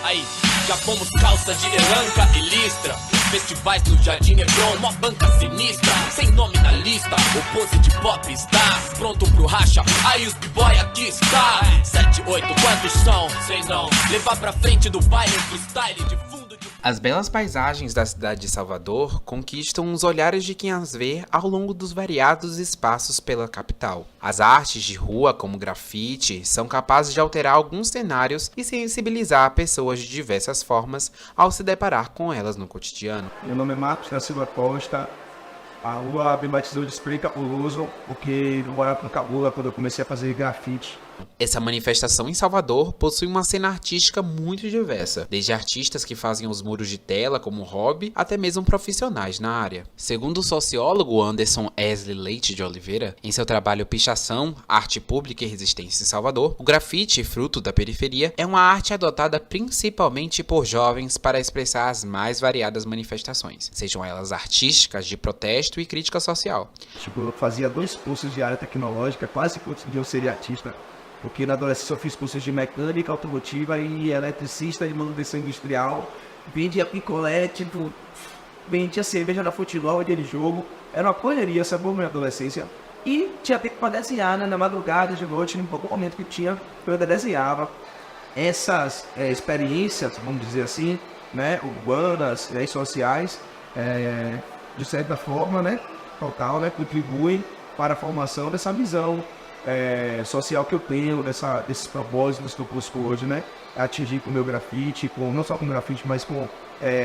Aí, já fomos calça de elanca e listra. Festivais no Jardim Hebron, uma banca sinistra. Sem nome na lista, o pose de pop está pronto pro racha, aí os b-boy aqui está. 7, 8, quantos são? Sei não. Levar pra frente do baile um freestyle de fundo de... As belas paisagens da cidade de Salvador conquistam os olhares de quem as vê ao longo dos variados espaços pela capital. As artes de rua, como grafite, são capazes de alterar alguns cenários e sensibilizar pessoas de diversas formas ao se deparar com elas no cotidiano. Meu nome é Marcos da Silva Costa. A rua me batizou de Spray Cabuloso, porque eu morava com Cabula quando eu comecei a fazer grafite. Essa manifestação em Salvador possui uma cena artística muito diversa, desde artistas que fazem os muros de tela como hobby, até mesmo profissionais na área. Segundo o sociólogo Anderson Esley Leite de Oliveira, em seu trabalho Pichação, Arte Pública e Resistência em Salvador, o grafite, fruto da periferia, é uma arte adotada principalmente por jovens para expressar as mais variadas manifestações, sejam elas artísticas, de protesto e crítica social. Eu fazia 2 cursos de área tecnológica, quase consegui eu ser artista. Porque na adolescência eu fiz cursos de mecânica automotiva e eletricista de manutenção industrial. Vendia picolé, vendia cerveja na futebol, dia de jogo. Era uma correria, essa boa minha adolescência. E tinha tempo para desenhar, né? Na madrugada, de noite, em algum momento que tinha, eu ainda desenhava. Essas experiências, vamos dizer assim, né? Urbanas, sociais, de certa forma, né? Total, né? Contribuem para a formação dessa visão social que eu tenho, desses propósitos que eu busco hoje, né? Atingir com o meu grafite, não só com o grafite, mas com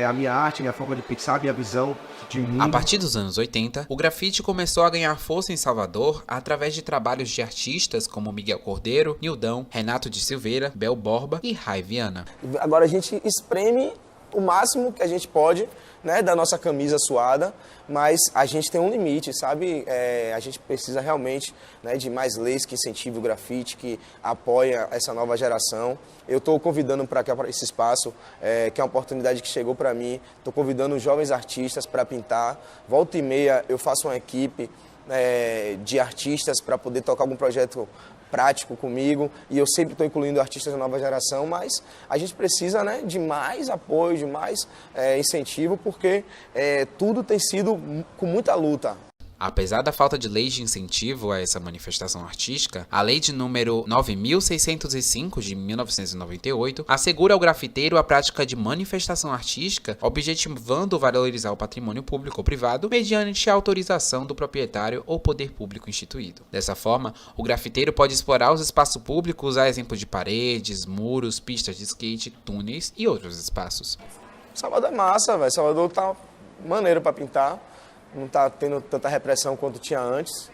a minha arte, minha forma de pensar, minha visão de mundo. A partir dos anos 80, o grafite começou a ganhar força em Salvador através de trabalhos de artistas como Miguel Cordeiro, Nildão, Renato de Silveira, Bel Borba e Rai Viana. Agora a gente espreme o máximo que a gente pode, né, da nossa camisa suada, mas a gente tem um limite, sabe? A gente precisa realmente, né, de mais leis que incentivem o grafite, que apoia essa nova geração. Eu estou convidando para esse espaço, que é uma oportunidade que chegou para mim. Estou convidando jovens artistas para pintar. Volta e meia eu faço uma equipe de artistas para poder tocar algum projeto prático comigo, e eu sempre estou incluindo artistas da nova geração, mas a gente precisa, né, de mais apoio, de mais incentivo, porque tudo tem sido com muita luta. Apesar da falta de leis de incentivo a essa manifestação artística, a lei de número 9.605 de 1998 assegura ao grafiteiro a prática de manifestação artística, objetivando valorizar o patrimônio público ou privado mediante a autorização do proprietário ou poder público instituído. Dessa forma, o grafiteiro pode explorar os espaços públicos a exemplo de paredes, muros, pistas de skate, túneis e outros espaços. Salvador é massa, velho. Salvador tá maneiro para pintar. Não está tendo tanta repressão quanto tinha antes.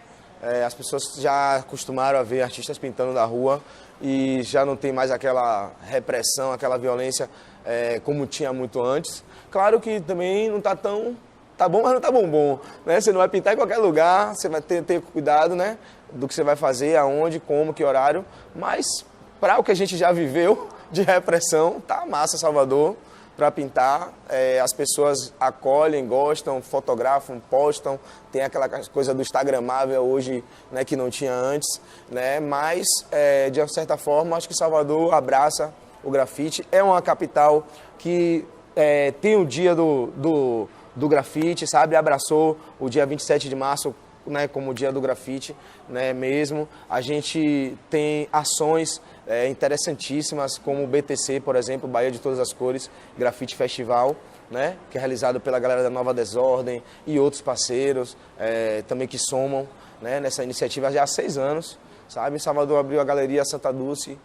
As pessoas já acostumaram a ver artistas pintando na rua e já não tem mais aquela repressão, aquela violência como tinha muito antes. Claro que também não está tão... Tá bom, mas não tá bom, né? Você não vai pintar em qualquer lugar, você vai ter cuidado, né, do que você vai fazer, aonde, como, que horário. Mas para o que a gente já viveu de repressão, tá massa Salvador. Para pintar, as pessoas acolhem, gostam, fotografam, postam, tem aquela coisa do instagramável hoje, né, que não tinha antes, né, mas de uma certa forma acho que Salvador abraça o grafite, é uma capital que tem o dia do grafite, sabe, abraçou o dia 27 de março, né, como o dia do grafite, né, mesmo, a gente tem ações interessantíssimas, como o BTC, por exemplo, Bahia de Todas as Cores, Grafite Festival, né, que é realizado pela galera da Nova Desordem e outros parceiros também que somam, né, nessa iniciativa já há 6 anos, sabe? Em Salvador abriu a Galeria Santa Dulce,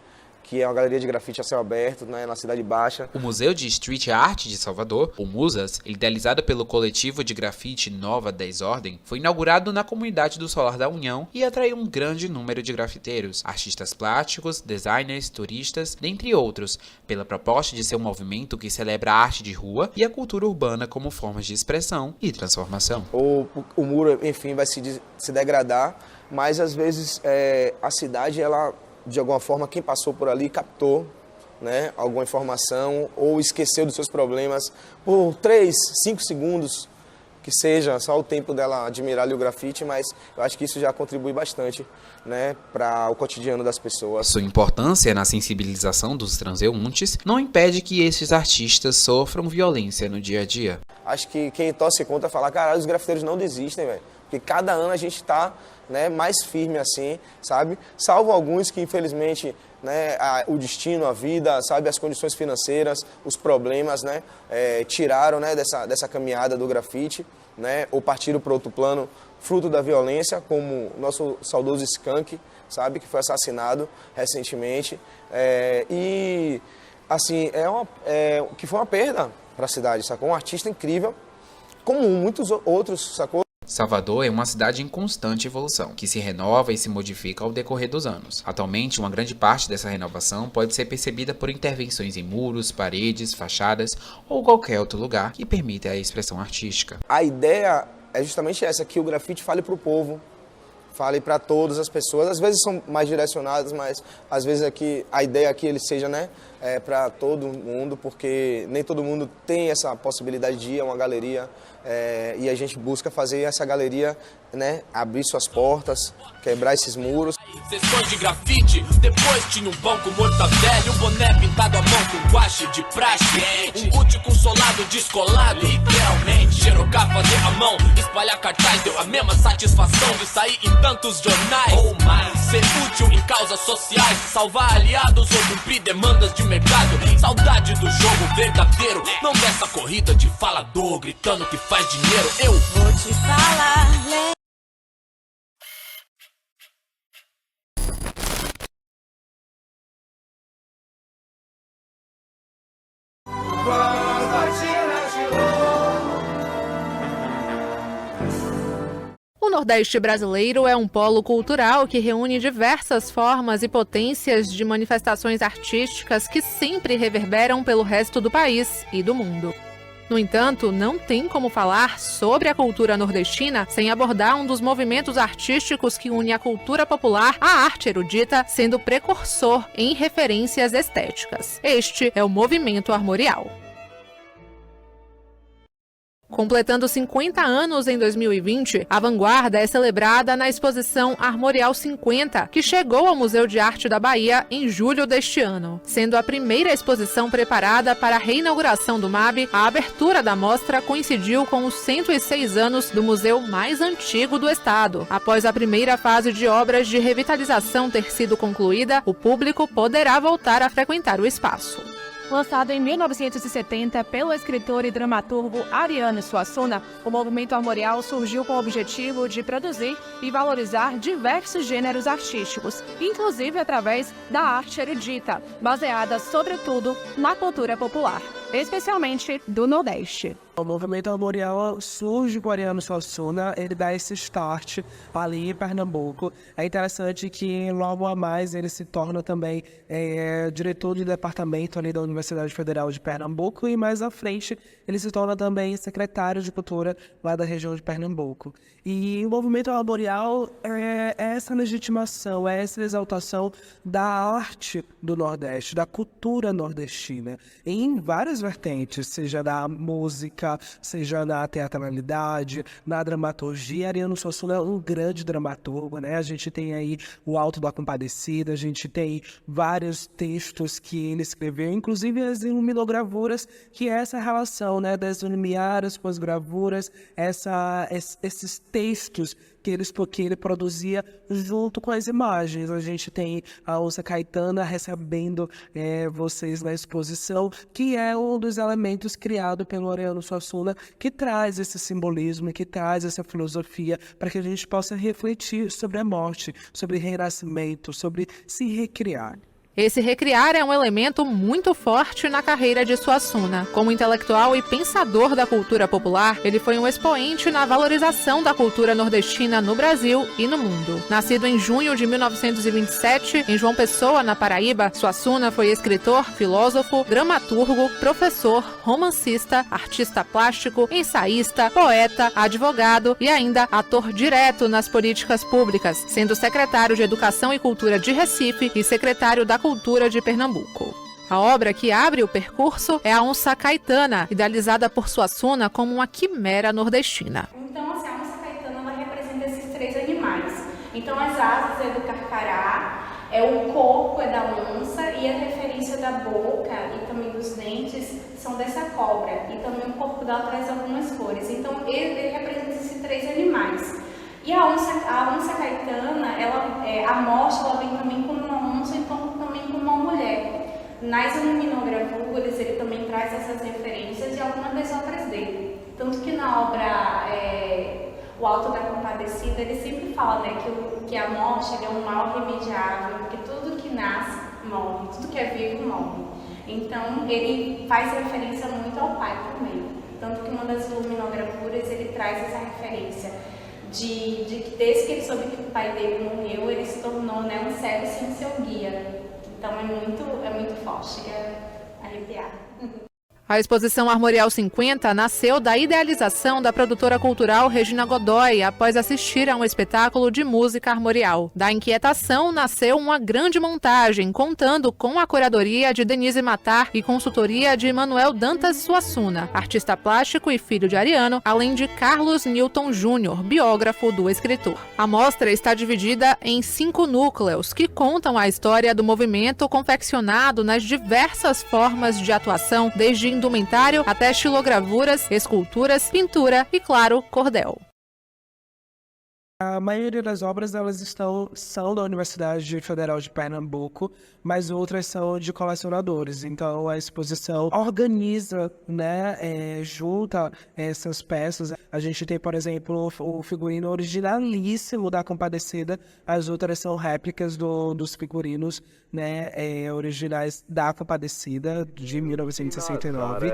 que é uma galeria de grafite a céu aberto, né, na Cidade Baixa. O Museu de Street Art de Salvador, o Musas, idealizado pelo coletivo de grafite Nova Desordem, foi inaugurado na comunidade do Solar da União e atraiu um grande número de grafiteiros, artistas plásticos, designers, turistas, dentre outros, pela proposta de ser um movimento que celebra a arte de rua e a cultura urbana como formas de expressão e transformação. O muro, enfim, vai se degradar, mas às vezes a cidade, ela... de alguma forma, quem passou por ali captou, né, alguma informação ou esqueceu dos seus problemas por 3, 5 segundos que seja só o tempo dela admirar ali o grafite, mas eu acho que isso já contribui bastante, né, para o cotidiano das pessoas. Sua importância na sensibilização dos transeuntes não impede que esses artistas sofram violência no dia a dia. Acho que quem torce contra fala, caralho, os grafiteiros não desistem, velho. Porque cada ano a gente está, né, mais firme assim, sabe? Salvo alguns que, infelizmente, né, o destino, a vida, sabe, as condições financeiras, os problemas, né, tiraram, né, dessa caminhada do grafite, né, ou partiram para outro plano, fruto da violência, como o nosso saudoso Skank, sabe, que foi assassinado recentemente. E, assim, que foi uma perda para a cidade, sacou? Um artista incrível, como muitos outros, sacou? Salvador é uma cidade em constante evolução, que se renova e se modifica ao decorrer dos anos. Atualmente, uma grande parte dessa renovação pode ser percebida por intervenções em muros, paredes, fachadas ou qualquer outro lugar que permita a expressão artística. A ideia é justamente essa, que o grafite fale para o povo, fale para todas as pessoas. Às vezes são mais direcionadas, mas às vezes a ideia é que ele seja, né, para todo mundo, porque nem todo mundo tem essa possibilidade de ir a uma galeria, e a gente busca fazer essa galeria, né, abrir suas portas, quebrar esses muros. Sessões de grafite, depois tinha um banco mortadelha, um boné pintado à mão com guache de praxe, um boot com solado descolado, literalmente. Xerocar, fazer à mão, espalhar cartaz, deu a mesma satisfação de sair em tantos jornais. Ou mais, ser útil em causas sociais, salvar aliados ou cumprir demandas de mercado. Saudade do jogo verdadeiro, não dessa corrida de falador gritando que faz dinheiro. Eu vou te falar. O Nordeste brasileiro é um polo cultural que reúne diversas formas e potências de manifestações artísticas que sempre reverberam pelo resto do país e do mundo. No entanto, não tem como falar sobre a cultura nordestina sem abordar um dos movimentos artísticos que une a cultura popular à arte erudita, sendo precursor em referências estéticas. Este é o movimento armorial. Completando 50 anos em 2020, a vanguarda é celebrada na exposição Armorial 50, que chegou ao Museu de Arte da Bahia em julho deste ano. Sendo a primeira exposição preparada para a reinauguração do MAB, a abertura da mostra coincidiu com os 106 anos do museu mais antigo do estado. Após a primeira fase de obras de revitalização ter sido concluída, o público poderá voltar a frequentar o espaço. Lançado em 1970 pelo escritor e dramaturgo Ariano Suassuna, o movimento armorial surgiu com o objetivo de produzir e valorizar diversos gêneros artísticos, inclusive através da arte erudita, baseada sobretudo na cultura popular, especialmente do Nordeste. O movimento armorial surge com o Ariano Suassuna, ele dá esse start ali em Pernambuco. É interessante que logo a mais ele se torna também diretor de departamento ali da Universidade Federal de Pernambuco e mais à frente ele se torna também secretário de cultura lá da região de Pernambuco. E o movimento armorial é essa legitimação, é essa exaltação da arte do Nordeste, da cultura nordestina, em várias vertentes, seja da música, seja na teatralidade, na dramaturgia. Ariano Suassuna é um grande dramaturgo, né? A gente tem aí o Alto da Compadecida, a gente tem vários textos que ele escreveu, inclusive as iluminagravuras, que é essa relação, né, das iluminaras com as gravuras, esses textos que ele produzia junto com as imagens. A gente tem a Onça Caetana recebendo vocês na exposição, que é um dos elementos criado pelo Ariano Suassuna, que traz esse simbolismo, que traz essa filosofia para que a gente possa refletir sobre a morte, sobre renascimento, sobre se recriar. Esse recriar é um elemento muito forte na carreira de Suassuna. Como intelectual e pensador da cultura popular, ele foi um expoente na valorização da cultura nordestina no Brasil e no mundo. Nascido em junho de 1927, em João Pessoa, na Paraíba, Suassuna foi escritor, filósofo, dramaturgo, professor, romancista, artista plástico, ensaísta, poeta, advogado e ainda ator direto nas políticas públicas, sendo secretário de Educação e Cultura de Recife e secretário da Cultura de Pernambuco. A obra que abre o percurso é a Onça Caetana, idealizada por Suassuna como uma quimera nordestina. Então, assim, a Onça Caetana ela representa esses 3 animais. Então, as asas é do carcará, o corpo é da onça e a referência da boca e também dos dentes são dessa cobra. E também o corpo dela traz algumas cores. Então, ele representa esses 3 animais. E a onça caetana, a morte, ela vem também como uma onça e também como uma mulher. Nas luminogravuras, ele também traz essas referências de algumas das obras dele. Tanto que na obra O Alto da Compadecida, ele sempre fala, né, que a morte é um mal irremediável, porque tudo que nasce morre, tudo que é vivo morre. Então, ele faz referência muito ao pai também. Tanto que uma das luminogravuras, ele traz essa referência de que desde que ele soube que o pai dele morreu, ele se tornou, né, um cego sem seu guia. Então é muito forte, chega a arrepiar. A exposição Armorial 50 nasceu da idealização da produtora cultural Regina Godoy após assistir a um espetáculo de música armorial. Da inquietação nasceu uma grande montagem, contando com a curadoria de Denise Matar e consultoria de Manuel Dantas Suassuna, artista plástico e filho de Ariano, além de Carlos Newton Júnior, biógrafo do escritor. A mostra está dividida em 5 núcleos que contam a história do movimento confeccionado nas diversas formas de atuação, desde indumentário até estilogravuras, esculturas, pintura e, claro, cordel. A maioria das obras são da Universidade Federal de Pernambuco, mas outras são de colecionadores. Então a exposição organiza, né, junta essas peças. A gente tem, por exemplo, o figurino originalíssimo da Compadecida, as outras são réplicas dos figurinos, né, originais da Compadecida de 1969.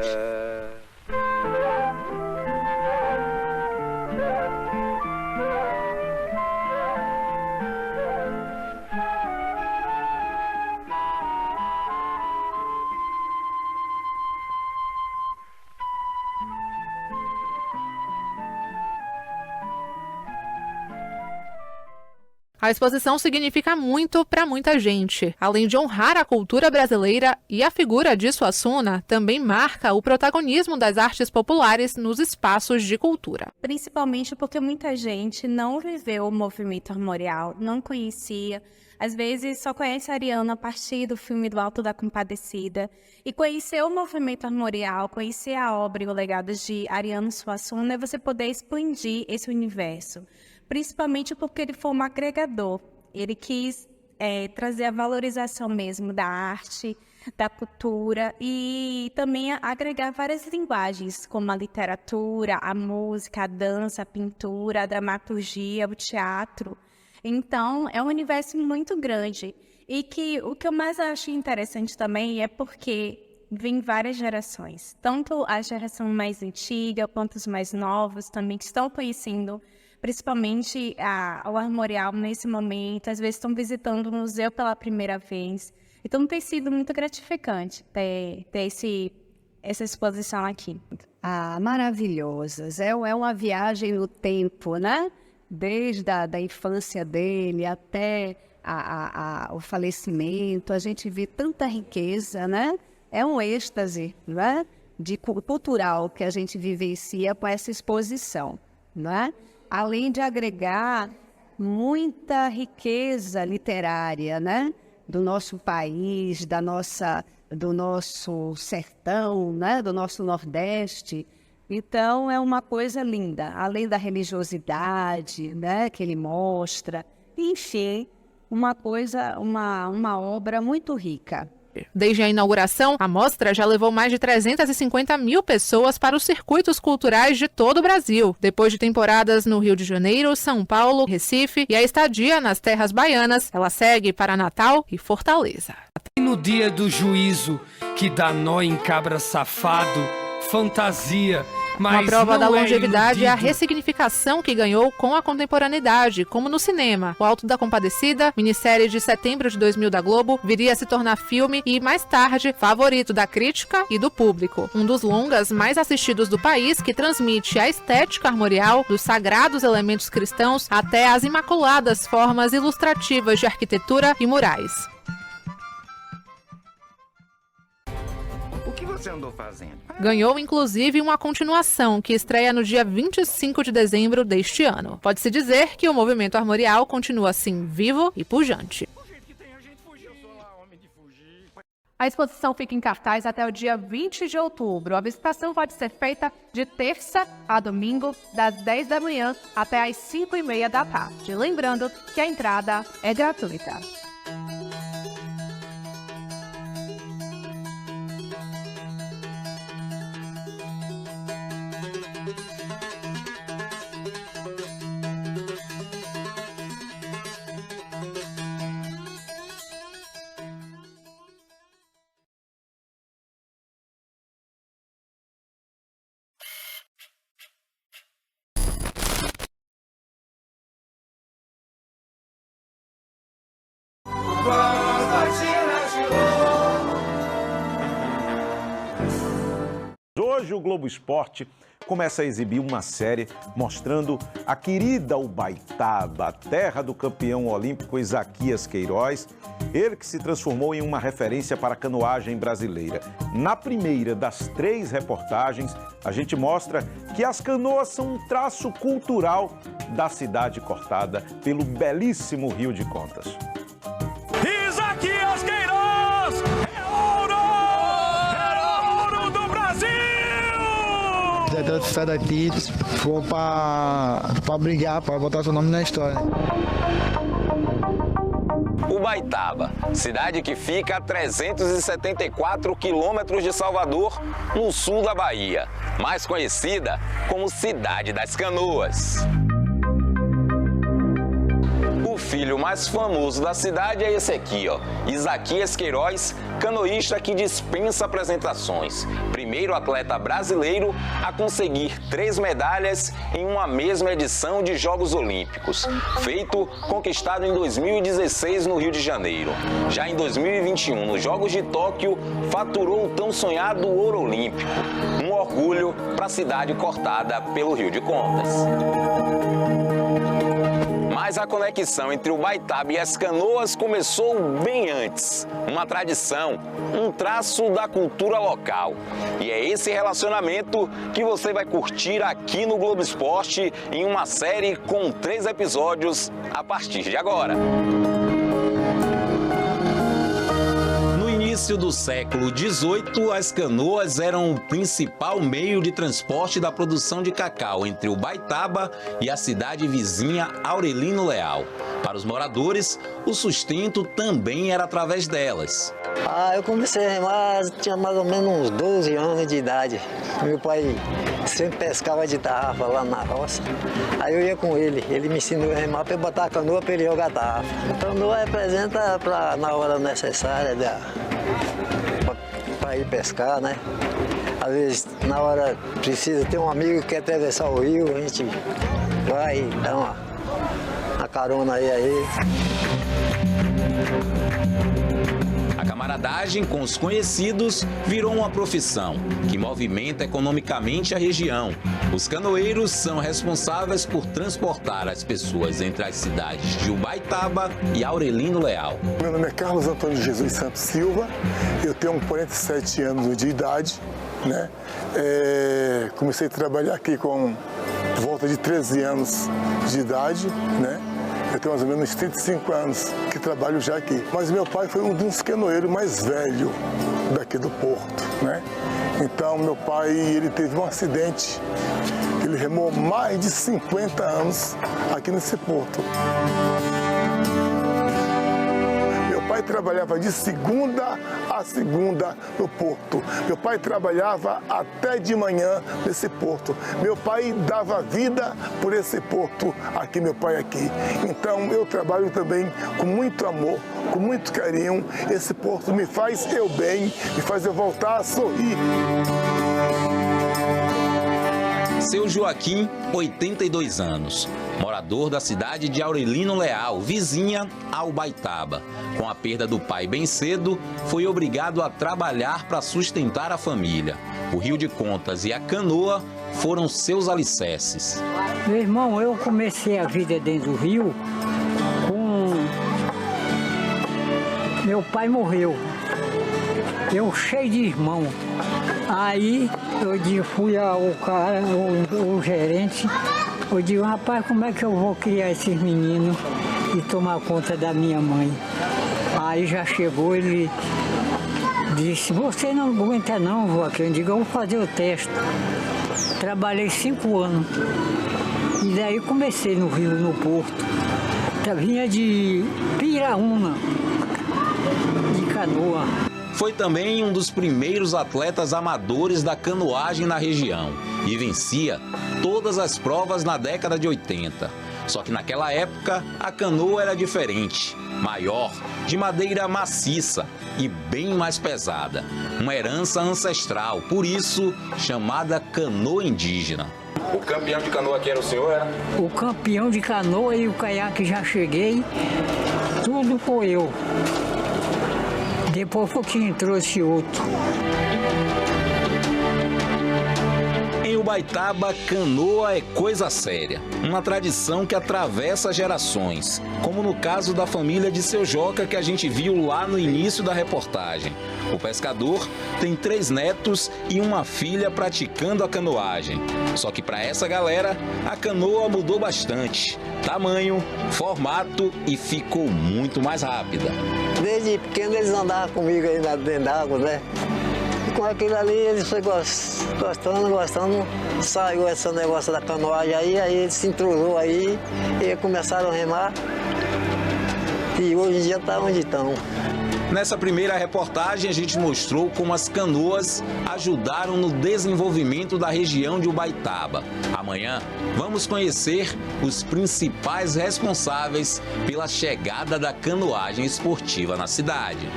A exposição significa muito para muita gente. Além de honrar a cultura brasileira e a figura de Suassuna, também marca o protagonismo das artes populares nos espaços de cultura. Principalmente porque muita gente não viveu o movimento armorial, não conhecia. Às vezes só conhece a Ariano a partir do filme do Alto da Compadecida. E conhecer o movimento armorial, conhecer a obra e o legado de Ariano Suassuna é você poder expandir esse universo. Principalmente porque ele foi um agregador. Ele quis trazer a valorização mesmo da arte, da cultura e também agregar várias linguagens, como a literatura, a música, a dança, a pintura, a dramaturgia, o teatro. Então, é um universo muito grande. E que o que eu mais acho interessante também é porque vem várias gerações. Tanto a geração mais antiga quanto os mais novos também que estão conhecendo principalmente o armorial nesse momento, às vezes estão visitando o museu pela primeira vez. Então tem sido muito gratificante ter essa exposição aqui. Maravilhosas. É uma viagem no tempo, né? Desde da infância dele até o falecimento, a gente vê tanta riqueza, né? É um êxtase, né? Cultural que a gente vivencia com essa exposição, né? Além de agregar muita riqueza literária, né? Do nosso país, do nosso sertão, né? Do nosso Nordeste. Então, é uma coisa linda, além da religiosidade, né? Que ele mostra. Enfim, uma obra muito rica. Desde a inauguração, a mostra já levou mais de 350 mil pessoas para os circuitos culturais de todo o Brasil, depois de temporadas no Rio de Janeiro, São Paulo, Recife e a estadia nas terras baianas. Ela segue para Natal e Fortaleza. No dia do juízo, que dá nó em cabra safado, fantasia. Mas uma prova da longevidade é a iludido. ressignificação que ganhou com a contemporaneidade, como no cinema. O Alto da Compadecida, minissérie de setembro de 2000 da Globo, viria a se tornar filme e, mais tarde, favorito da crítica e do público. Um dos longas mais assistidos do país, que transmite a estética armorial dos sagrados elementos cristãos até as imaculadas formas ilustrativas de arquitetura e murais. que você andou fazendo? Ganhou, inclusive, uma continuação que estreia no dia 25 de dezembro deste ano. Pode-se dizer que o movimento armorial continua assim vivo e pujante. A exposição fica em cartaz até o dia 20 de outubro. A visitação pode ser feita de terça a domingo, das 10 da manhã até as 5h30 da tarde. Lembrando que a entrada é gratuita. Hoje o Globo Esporte começa a exibir uma série mostrando a querida Ubaitaba, terra do campeão olímpico Isaquias Queiroz, ele que se transformou em uma referência para a canoagem brasileira. Na primeira das 3 reportagens, a gente mostra que as canoas são um traço cultural da cidade cortada pelo belíssimo Rio de Contas. Isaquias Queiroz! Sai daqui, for para brigar, para botar seu nome na história. Ubaitaba, cidade que fica a 374 quilômetros de Salvador, no sul da Bahia, mais conhecida como Cidade das Canoas. O filho mais famoso da cidade é esse aqui, ó, Isaquias Queiroz, canoísta que dispensa apresentações. Primeiro atleta brasileiro a conseguir 3 medalhas em uma mesma edição de Jogos Olímpicos, feito conquistado em 2016 no Rio de Janeiro. Já em 2021, nos Jogos de Tóquio, faturou o tão sonhado ouro olímpico, um orgulho para a cidade cortada pelo Rio de Contas. Mas a conexão entre Ubaitaba e as canoas começou bem antes. Uma tradição, um traço da cultura local. E é esse relacionamento que você vai curtir aqui no Globo Esporte em uma série com 3 episódios a partir de agora. No início do século XVIII, as canoas eram o principal meio de transporte da produção de cacau entre Ubaitaba e a cidade vizinha Aurelino Leal. Para os moradores, o sustento também era através delas. Eu comecei a remar, tinha mais ou menos uns 12 anos de idade. Meu pai sempre pescava de tarrafa lá na roça. Aí eu ia com ele, ele me ensinou a remar para eu botar a canoa para ele jogar tarrafa. A canoa representa na hora necessária para ir pescar, né? Às vezes, na hora precisa ter um amigo que quer atravessar o rio, a gente vai e dá uma carona aí a ele. A camaradagem com os conhecidos virou uma profissão que movimenta economicamente a região. Os canoeiros são responsáveis por transportar as pessoas entre as cidades de Ubaitaba e Aurelino Leal. Meu nome é Carlos Antônio Jesus Santos Silva, eu tenho 47 anos de idade, né? Comecei a trabalhar aqui com volta de 13 anos de idade, né? Eu tenho mais ou menos 35 anos que trabalho já aqui. Mas meu pai foi um dos canoeiros mais velhos daqui do porto, né? Então meu pai, ele teve um acidente, ele remou mais de 50 anos aqui nesse porto. Meu pai trabalhava de segunda a segunda no porto. Meu pai trabalhava até de manhã nesse porto. Meu pai dava vida por esse porto aqui, meu pai aqui. Então eu trabalho também com muito amor, com muito carinho. Esse porto me faz eu bem, me faz eu voltar a sorrir. Seu Joaquim, 82 anos, morador da cidade de Aurelino Leal, vizinha a Ubaitaba. Com a perda do pai bem cedo, foi obrigado a trabalhar para sustentar a família. O Rio de Contas e a canoa foram seus alicerces. Meu irmão, eu comecei a vida dentro do rio Meu pai morreu. eu cheio de irmão. Aí eu fui ao cara, o gerente, eu digo, rapaz, como é que eu vou criar esses meninos e tomar conta da minha mãe? Aí já chegou, ele disse, você não aguenta não, Joaquim. Eu digo, eu vou fazer o teste. Trabalhei 5 anos. E daí comecei no Rio, no Porto. Vinha de Piraúna, de canoa. Foi também um dos primeiros atletas amadores da canoagem na região e vencia todas as provas na década de 80. Só que naquela época a canoa era diferente, maior, de madeira maciça e bem mais pesada. Uma herança ancestral, por isso chamada canoa indígena. O campeão de canoa aqui era o senhor, era? O campeão de canoa e o caiaque já cheguei, tudo foi eu. Depois foi quem trouxe outro. Em Ubaitaba, canoa é coisa séria. Uma tradição que atravessa gerações, como no caso da família de Seu Joca que a gente viu lá no início da reportagem. O pescador tem 3 netos e uma filha praticando a canoagem. Só que para essa galera, a canoa mudou bastante. Tamanho, formato e ficou muito mais rápida. Desde pequeno eles andavam comigo aí dentro d'água, né? E com aquilo ali eles foram gostando, saiu esse negócio da canoagem aí eles se entrosou aí e começaram a remar. E hoje em dia tá onde estão. Nessa primeira reportagem, a gente mostrou como as canoas ajudaram no desenvolvimento da região de Ubaitaba. Amanhã, vamos conhecer os principais responsáveis pela chegada da canoagem esportiva na cidade.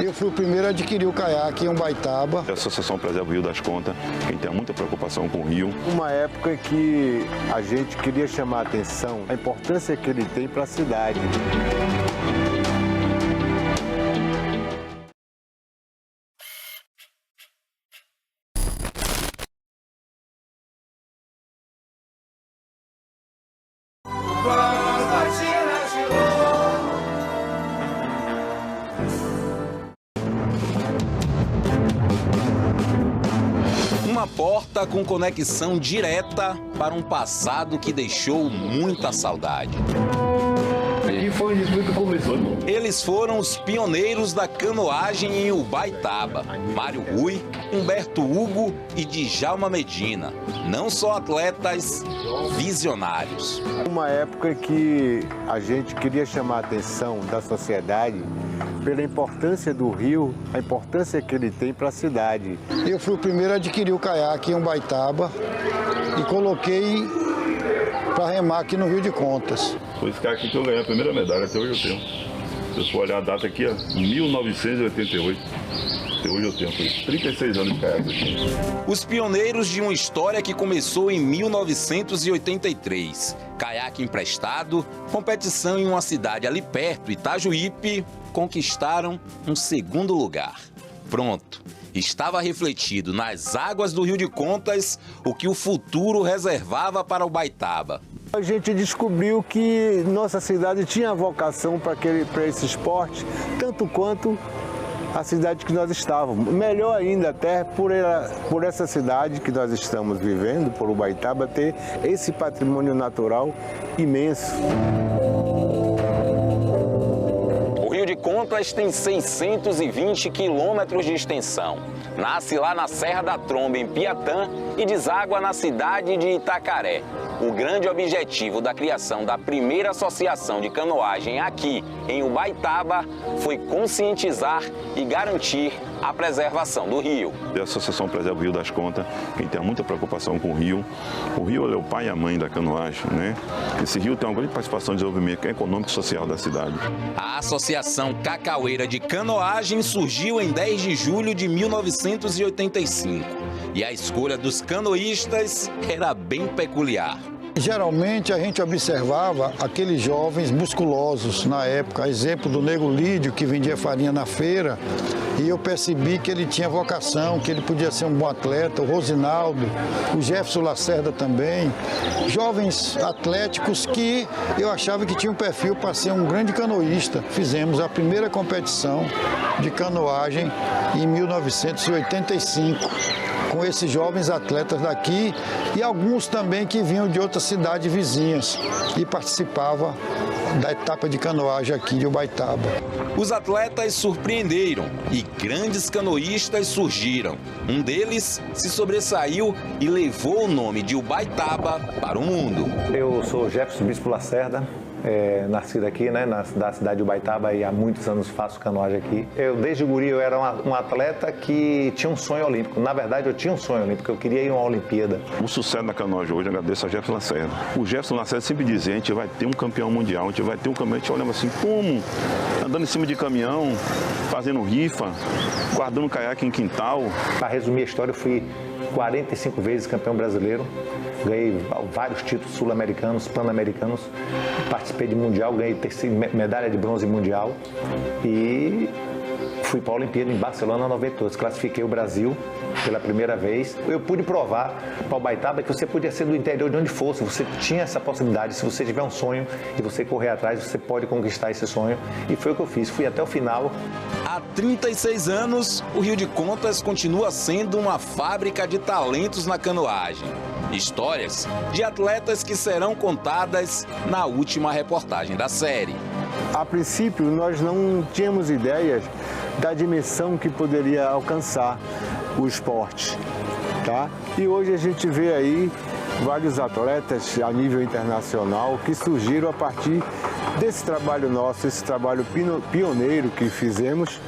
Eu fui o primeiro a adquirir o caiaque em Ubaitaba. A Associação Preserva o Rio das Contas, quem tem muita preocupação com o rio. Uma época que a gente queria chamar a atenção, a importância que ele tem para a cidade. Uma porta com conexão direta para um passado que deixou muita saudade. E foi isso que começou. Eles foram os pioneiros da canoagem em Ubaitaba. Mário Rui, Humberto Hugo e Djalma Medina. Não só atletas, visionários. Uma época que a gente queria chamar a atenção da sociedade pela importância do rio, a importância que ele tem para a cidade. Eu fui o primeiro a adquirir o caiaque em Ubaitaba e coloquei para remar aqui no Rio de Contas. Foi esse cara aqui que eu ganhei a primeira medalha, até hoje eu tenho. Se eu for olhar a data aqui, 1988. Até hoje eu tenho, foi 36 anos de caiaque aqui. Os pioneiros de uma história que começou em 1983. Caiaque emprestado, competição em uma cidade ali perto, Itajuípe, conquistaram um segundo lugar. Pronto. Estava refletido nas águas do Rio de Contas o que o futuro reservava para Ubaitaba. A gente descobriu que nossa cidade tinha vocação para esse esporte, tanto quanto a cidade que nós estávamos. Melhor ainda até por essa cidade que nós estamos vivendo, por Ubaitaba, ter esse patrimônio natural imenso. O Rio de Contas tem 620 quilômetros de extensão. Nasce lá na Serra da Tromba, em Piatã, e deságua na cidade de Itacaré. O grande objetivo da criação da primeira associação de canoagem aqui em Ubaitaba foi conscientizar e garantir a preservação do rio. A Associação Preserva o Rio das Contas, quem tem muita preocupação com o rio é o pai e a mãe da canoagem, né? Esse rio tem uma grande participação no desenvolvimento econômico e social da cidade. A Associação Cacaueira de Canoagem surgiu em 10 de julho de 1985 e a escolha dos canoístas era bem peculiar. Geralmente a gente observava aqueles jovens musculosos na época, exemplo do Nego Lídio, que vendia farinha na feira, e eu percebi que ele tinha vocação, que ele podia ser um bom atleta, o Rosinaldo, o Jefferson Lacerda também, jovens atléticos que eu achava que tinham um perfil para ser um grande canoísta. Fizemos a primeira competição de canoagem em 1985. Com esses jovens atletas daqui e alguns também que vinham de outras cidades vizinhas e participavam da etapa de canoagem aqui de Ubaitaba. Os atletas surpreenderam e grandes canoístas surgiram. Um deles se sobressaiu e levou o nome de Ubaitaba para o mundo. Eu sou Jefferson Bispo Lacerda. Nascido aqui, né, da cidade de Ubaitaba, e há muitos anos faço canoagem aqui. Eu, desde guri, eu era um atleta que tinha um sonho olímpico. Na verdade, eu tinha um sonho olímpico, eu queria ir a uma Olimpíada. O sucesso da canoagem hoje, eu agradeço a Jefferson Lacerda. O Jefferson Lacerda sempre dizia, a gente vai ter um campeão mundial, a gente vai ter um campeão. A gente olhava assim, como? Andando em cima de caminhão, fazendo rifa, guardando caiaque em quintal. Para resumir a história, eu fui 45 vezes campeão brasileiro. Ganhei vários títulos sul-americanos, pan-americanos, participei de mundial, ganhei medalha de bronze mundial e fui para a Olimpíada em Barcelona 92, classifiquei o Brasil pela primeira vez. Eu pude provar para Ubaitaba que você podia ser do interior de onde fosse, você tinha essa possibilidade, se você tiver um sonho e você correr atrás, você pode conquistar esse sonho, e foi o que eu fiz, fui até o final. Há 36 anos, o Rio de Contas continua sendo uma fábrica de talentos na canoagem. Histórias de atletas que serão contadas na última reportagem da série. A princípio, nós não tínhamos ideias da dimensão que poderia alcançar o esporte, tá? E hoje a gente vê aí vários atletas a nível internacional que surgiram a partir desse trabalho nosso, esse trabalho pioneiro que fizemos.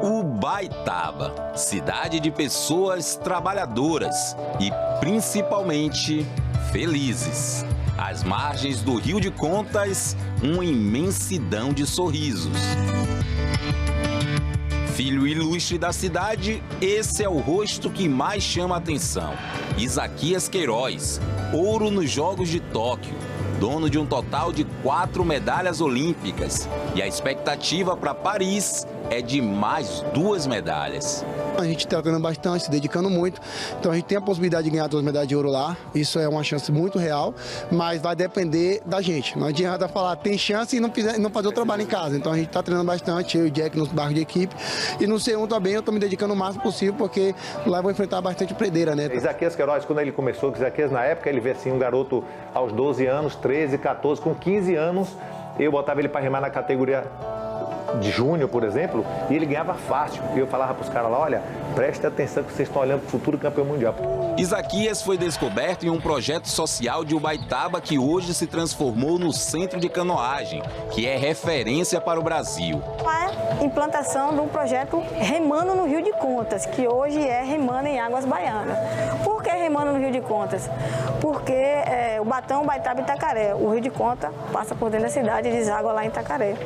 Ubaitaba, cidade de pessoas trabalhadoras e principalmente felizes. Às margens do Rio de Contas, uma imensidão de sorrisos. Filho ilustre da cidade, esse é o rosto que mais chama a atenção. Isaquias Queiroz, ouro nos Jogos de Tóquio, dono de um total de 4 medalhas olímpicas. E a expectativa para Paris é de mais 2 medalhas. A gente está treinando bastante, se dedicando muito, então a gente tem a possibilidade de ganhar 2 medalhas de ouro lá, isso é uma chance muito real, mas vai depender da gente. Não adianta falar tem chance e não fazer o trabalho em casa, então a gente está treinando bastante, eu e o Jack nos barcos de equipe, e no C1 também eu estou me dedicando o máximo possível, porque lá eu vou enfrentar bastante predeira, né? Isaquias Queiroz, quando ele começou, Isaquias na época, ele vê assim um garoto aos 12 anos, 13, 14, com 15 anos, eu botava ele para remar na categoria de júnior, por exemplo, e ele ganhava fácil. E eu falava para os caras lá, olha, preste atenção que vocês estão olhando para o futuro campeão mundial. Isaquias foi descoberto em um projeto social de Ubaitaba que hoje se transformou no centro de canoagem, que é referência para o Brasil. A implantação de um projeto Remando no Rio de Contas, que hoje é Remando em Águas Baianas. Por que Remando no Rio de Contas? Porque o Batão, Ubaitaba e Itacaré, o Rio de Contas passa por dentro da cidade e deságua lá em Itacaré.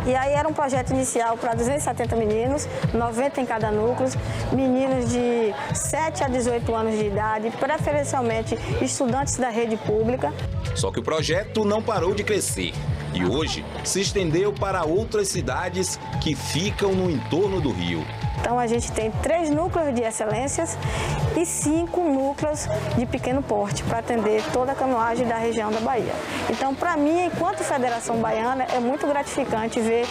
E aí era um projeto inicial para 270 meninos, 90 em cada núcleo, meninos de 7 a 18 anos de idade, preferencialmente estudantes da rede pública. Só que o projeto não parou de crescer e hoje se estendeu para outras cidades que ficam no entorno do rio. Então a gente tem 3 núcleos de excelências e 5 núcleos de pequeno porte para atender toda a canoagem da região da Bahia. Então, para mim, enquanto Federação Baiana, é muito gratificante ver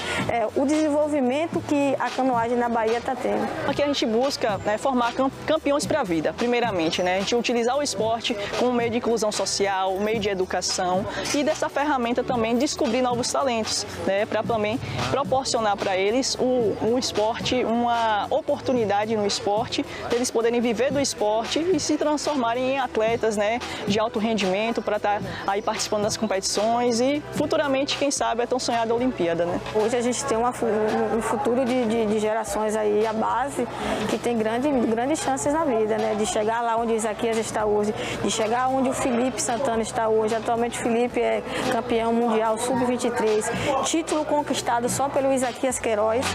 o desenvolvimento que a canoagem na Bahia está tendo. Aqui a gente busca formar campeões para a vida, primeiramente, né? A gente utilizar o esporte como meio de inclusão social, meio de educação e dessa ferramenta também descobrir novos talentos, né? Para também proporcionar para eles o esporte uma a oportunidade no esporte, deles poderem viver do esporte e se transformarem em atletas, né, de alto rendimento para estar aí participando das competições e futuramente, quem sabe, a tão sonhada Olimpíada, né? Hoje a gente tem um futuro de gerações aí, a base, que tem grandes chances na vida, né? De chegar lá onde o Isaquias está hoje, de chegar onde o Felipe Santana está hoje. Atualmente o Felipe é campeão mundial sub-23, título conquistado só pelo Isaquias Queiroz.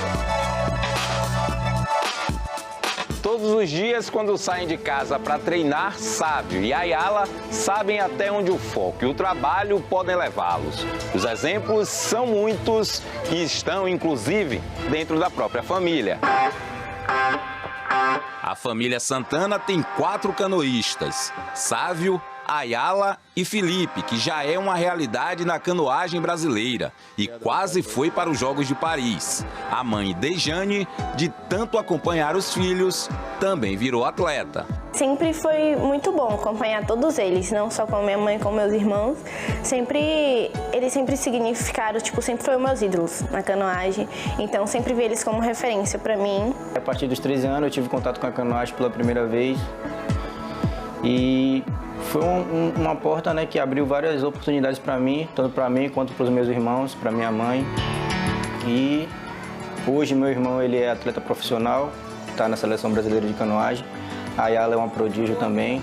Todos os dias, quando saem de casa para treinar, Sávio e Ayala sabem até onde o foco e o trabalho podem levá-los. Os exemplos são muitos e estão, inclusive, dentro da própria família. A família Santana tem 4 canoístas: Sávio, Ayala e Felipe, que já é uma realidade na canoagem brasileira e quase foi para os Jogos de Paris. A mãe Dejane, de tanto acompanhar os filhos, também virou atleta. Sempre foi muito bom acompanhar todos eles, não só com minha mãe, com meus irmãos. Eles sempre significaram, sempre foram meus ídolos na canoagem, então sempre vi eles como referência para mim. A partir dos 13 anos eu tive contato com a canoagem pela primeira vez e foi uma porta, né, que abriu várias oportunidades para mim, tanto para mim quanto para os meus irmãos, para minha mãe. E hoje meu irmão ele é atleta profissional, está na seleção brasileira de canoagem. A Ayala é uma prodígio também.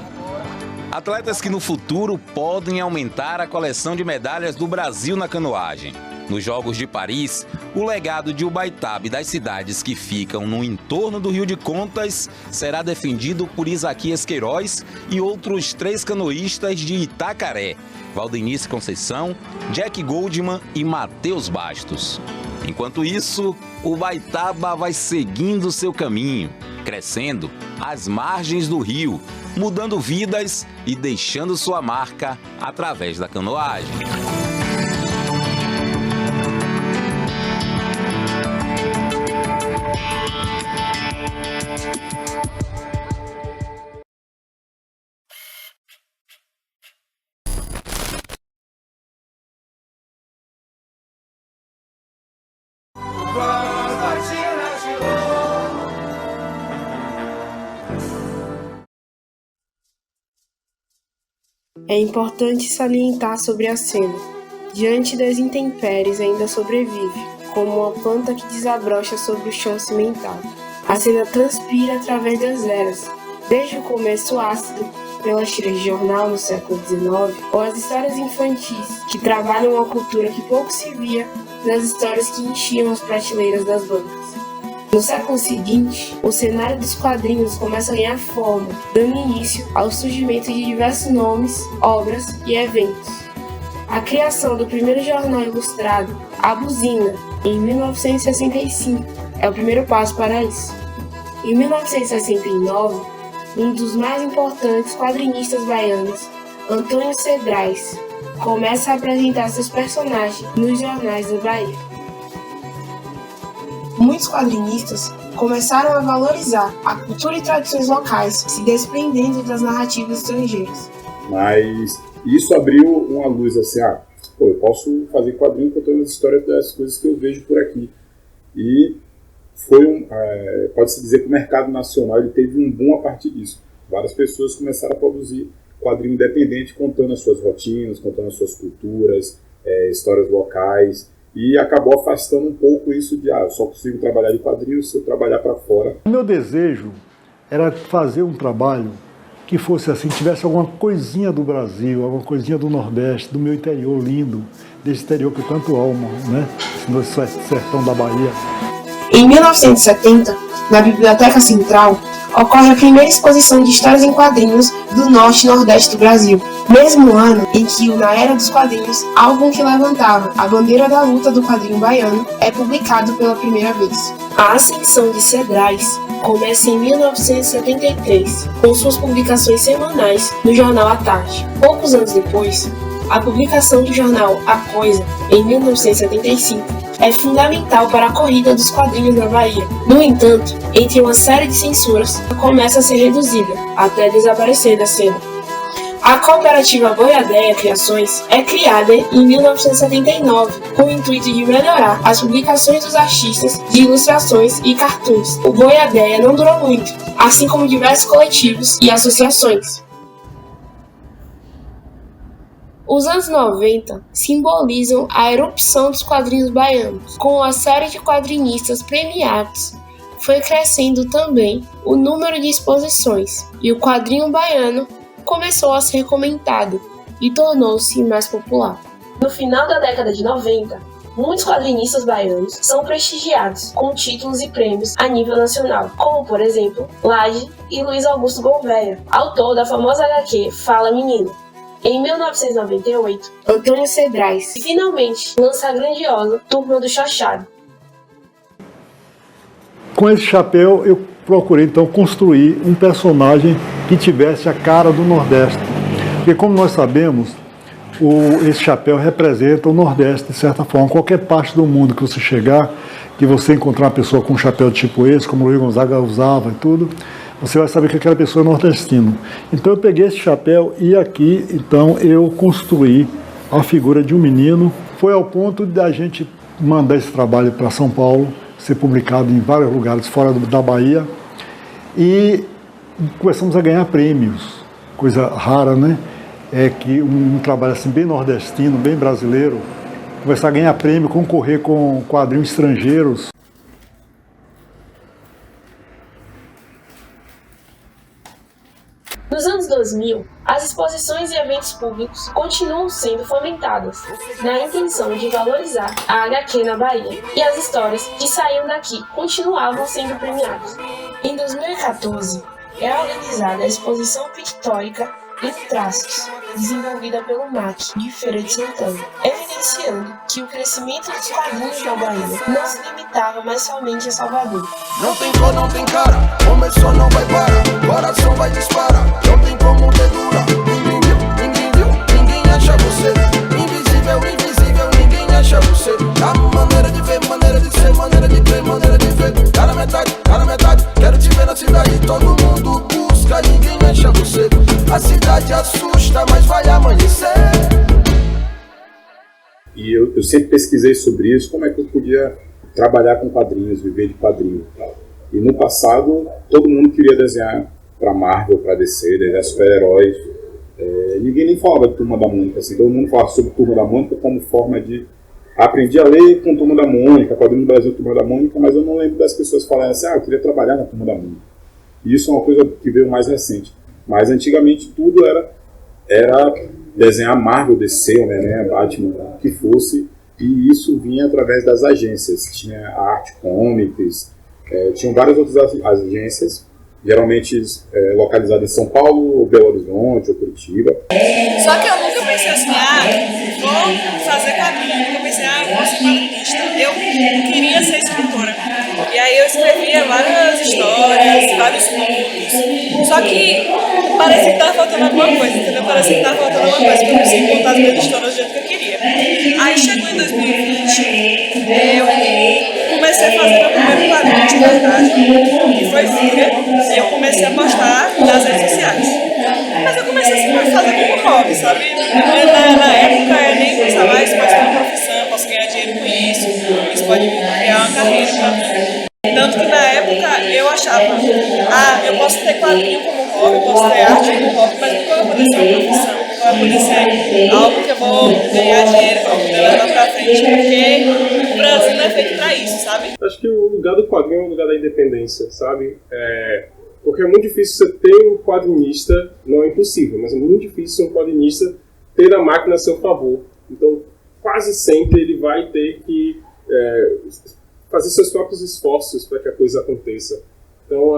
Atletas que no futuro podem aumentar a coleção de medalhas do Brasil na canoagem. Nos Jogos de Paris, o legado de Ubaitaba e das cidades que ficam no entorno do Rio de Contas será defendido por Isaquias Queiroz e outros 3 canoístas de Itacaré: Valdenice Conceição, Jack Goldman e Matheus Bastos. Enquanto isso, Ubaitaba vai seguindo seu caminho, crescendo às margens do rio, mudando vidas e deixando sua marca através da canoagem. É importante salientar sobre a cena. Diante das intempéries ainda sobrevive, como uma planta que desabrocha sobre o chão cimentado. A cena transpira através das eras, desde o começo ácido, pelas tiras de jornal no século XIX, ou as histórias infantis, que trabalham uma cultura que pouco se via nas histórias que enchiam as prateleiras das bancas. No século seguinte, o cenário dos quadrinhos começa a ganhar forma, dando início ao surgimento de diversos nomes, obras e eventos. A criação do primeiro jornal ilustrado, A Buzina, em 1965, é o primeiro passo para isso. Em 1969, um dos mais importantes quadrinistas baianos, Antônio Cedrais, começa a apresentar seus personagens nos jornais da Bahia. Muitos quadrinistas começaram a valorizar a cultura e tradições locais, se desprendendo das narrativas estrangeiras. Mas isso abriu uma luz assim, eu posso fazer quadrinho contando as histórias das coisas que eu vejo por aqui. E foi pode-se dizer que o mercado nacional ele teve um boom a partir disso. Várias pessoas começaram a produzir quadrinho independente, contando as suas rotinas, contando as suas culturas, histórias locais. E acabou afastando um pouco isso de, eu só consigo trabalhar de quadrinho se eu trabalhar para fora. O meu desejo era fazer um trabalho que fosse assim, tivesse alguma coisinha do Brasil, alguma coisinha do Nordeste, do meu interior lindo, desse interior que eu tanto amo, né? No sertão da Bahia. Em 1970, na Biblioteca Central, ocorre a primeira exposição de histórias em quadrinhos do Norte e Nordeste do Brasil. Mesmo ano em que o Na Era dos Quadrinhos, álbum que levantava a bandeira da luta do quadrinho baiano, é publicado pela primeira vez. A ascensão de Cedrais começa em 1973, com suas publicações semanais no jornal À Tarde. Poucos anos depois, a publicação do jornal A Coisa, em 1975, é fundamental para a corrida dos quadrinhos na Bahia. No entanto, entre uma série de censuras, começa a ser reduzida, até desaparecer da cena. A cooperativa Boiadeia Criações é criada em 1979 com o intuito de melhorar as publicações dos artistas de ilustrações e cartoons. O Boiadeia não durou muito, assim como diversos coletivos e associações. Os anos 90 simbolizam a erupção dos quadrinhos baianos. Com a série de quadrinistas premiados, foi crescendo também o número de exposições, e o quadrinho baiano começou a ser comentado e tornou-se mais popular. No final da década de 90, muitos quadrinistas baianos são prestigiados com títulos e prêmios a nível nacional, como, por exemplo, Laje e Luiz Augusto Gouveia, autor da famosa HQ Fala Menino. Em 1998, Antônio Cedrais finalmente lança a grandiosa Turma do Chachado. Com esse chapéu, eu procurei então construir um personagem que tivesse a cara do Nordeste. Porque, como nós sabemos, esse chapéu representa o Nordeste, de certa forma. Qualquer parte do mundo que você chegar, que você encontrar uma pessoa com um chapéu tipo esse, como o Luiz Gonzaga usava e tudo, você vai saber que aquela pessoa é nordestina. Então eu peguei esse chapéu e aqui, então, eu construí a figura de um menino. Foi ao ponto da gente mandar esse trabalho para São Paulo, ser publicado em vários lugares fora da Bahia, e começamos a ganhar prêmios, coisa rara, né? É que um trabalho assim bem nordestino, bem brasileiro, começar a ganhar prêmio, concorrer com quadrinhos estrangeiros. Nos anos 2000, as exposições e eventos públicos continuam sendo fomentadas, na intenção de valorizar a HQ na Bahia, e as histórias que saíam daqui continuavam sendo premiadas. Em 2014, é organizada a exposição pictórica em traços, desenvolvida pelo MAC de Feira de Santana, evidenciando que o crescimento dos quadrinhos na Bahia não se limitava mais somente a Salvador. Não tem cor, não tem cara, começou, não vai parar, coração vai disparar, não tem como dedura. Ninguém viu, ninguém acha você, invisível, invisível, ninguém acha você. A maneira de ver, maneira de ser, maneira de crer, maneira de ver, cara metade, quero te ver na cidade, todo mundo busca, ninguém acha você. A cidade assusta, mas vai amanhecer. E eu sempre pesquisei sobre isso, como é que eu podia trabalhar com quadrinhos, viver de quadrinhos e tal. E no passado, todo mundo queria desenhar para Marvel, para DC, desenhar super-heróis. Ninguém nem falava de Turma da Mônica, assim, todo mundo falava sobre Turma da Mônica como forma de... Aprendi a ler com Turma da Mônica, quadrinho do Brasil, Turma da Mônica, mas eu não lembro das pessoas falarem assim, eu queria trabalhar na Turma da Mônica. E isso é uma coisa que veio mais recente. Mas antigamente tudo era desenhar Marvel, DC, Homem-Aranha, Batman, o que fosse, e isso vinha através das agências. Tinha a Arte Comics, tinham várias outras agências, geralmente localizadas em São Paulo, ou Belo Horizonte, ou Curitiba. Só que eu nunca pensei assim, vou fazer quadrinho, nunca pensei, vou ser quadrinista. Eu queria ser escritora. E aí eu escrevia várias histórias, vários contos. Só que parecia que estava faltando alguma coisa, entendeu? Parecia que estava faltando alguma coisa, porque eu não conseguia contar as minhas histórias do jeito que eu queria. Aí chegou em 2020, eu comecei a fazer meu primeiro quadrinho de verdade, que foi Fúria, e eu comecei a postar nas redes sociais. Mas eu comecei a fazer como hobby, sabe? Na época eu nem pensava, isso pode ser uma profissão, posso ganhar dinheiro com isso, isso pode criar uma carreira pra mim. Tanto que na época eu achava, eu posso ter quadrinho como hobby, posso ter arte como hobby, mas nunca vai poder ser uma profissão, nunca vai poder ser algo que eu vou ganhar dinheiro, que eu vou poder levar pra frente, porque o Brasil não é feito pra isso, sabe? Acho que o lugar do quadrinho é o lugar da independência, sabe? Porque é muito difícil você ter um quadrinista, não é impossível, mas é muito difícil um quadrinista ter a máquina a seu favor. Então, quase sempre ele vai ter que fazer seus próprios esforços para que a coisa aconteça. Então,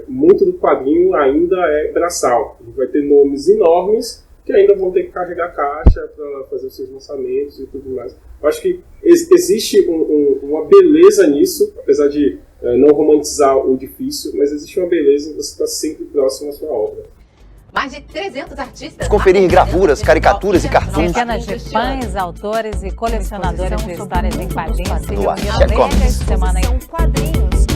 muito do quadrinho ainda é braçal. Ele vai ter nomes enormes que ainda vão ter que carregar caixa para fazer os seus lançamentos e tudo mais. Eu acho que existe uma beleza nisso, apesar de não romantizar o difícil, mas existe uma beleza em você estar sempre próximo à sua obra. Mais de 300 artistas. Conferir gravuras, caricaturas e cartoons. Centenas de fãs, autores e colecionadores de histórias em quadrinhos se no Axé reuniram Comics. esta semana em São quadrinhos.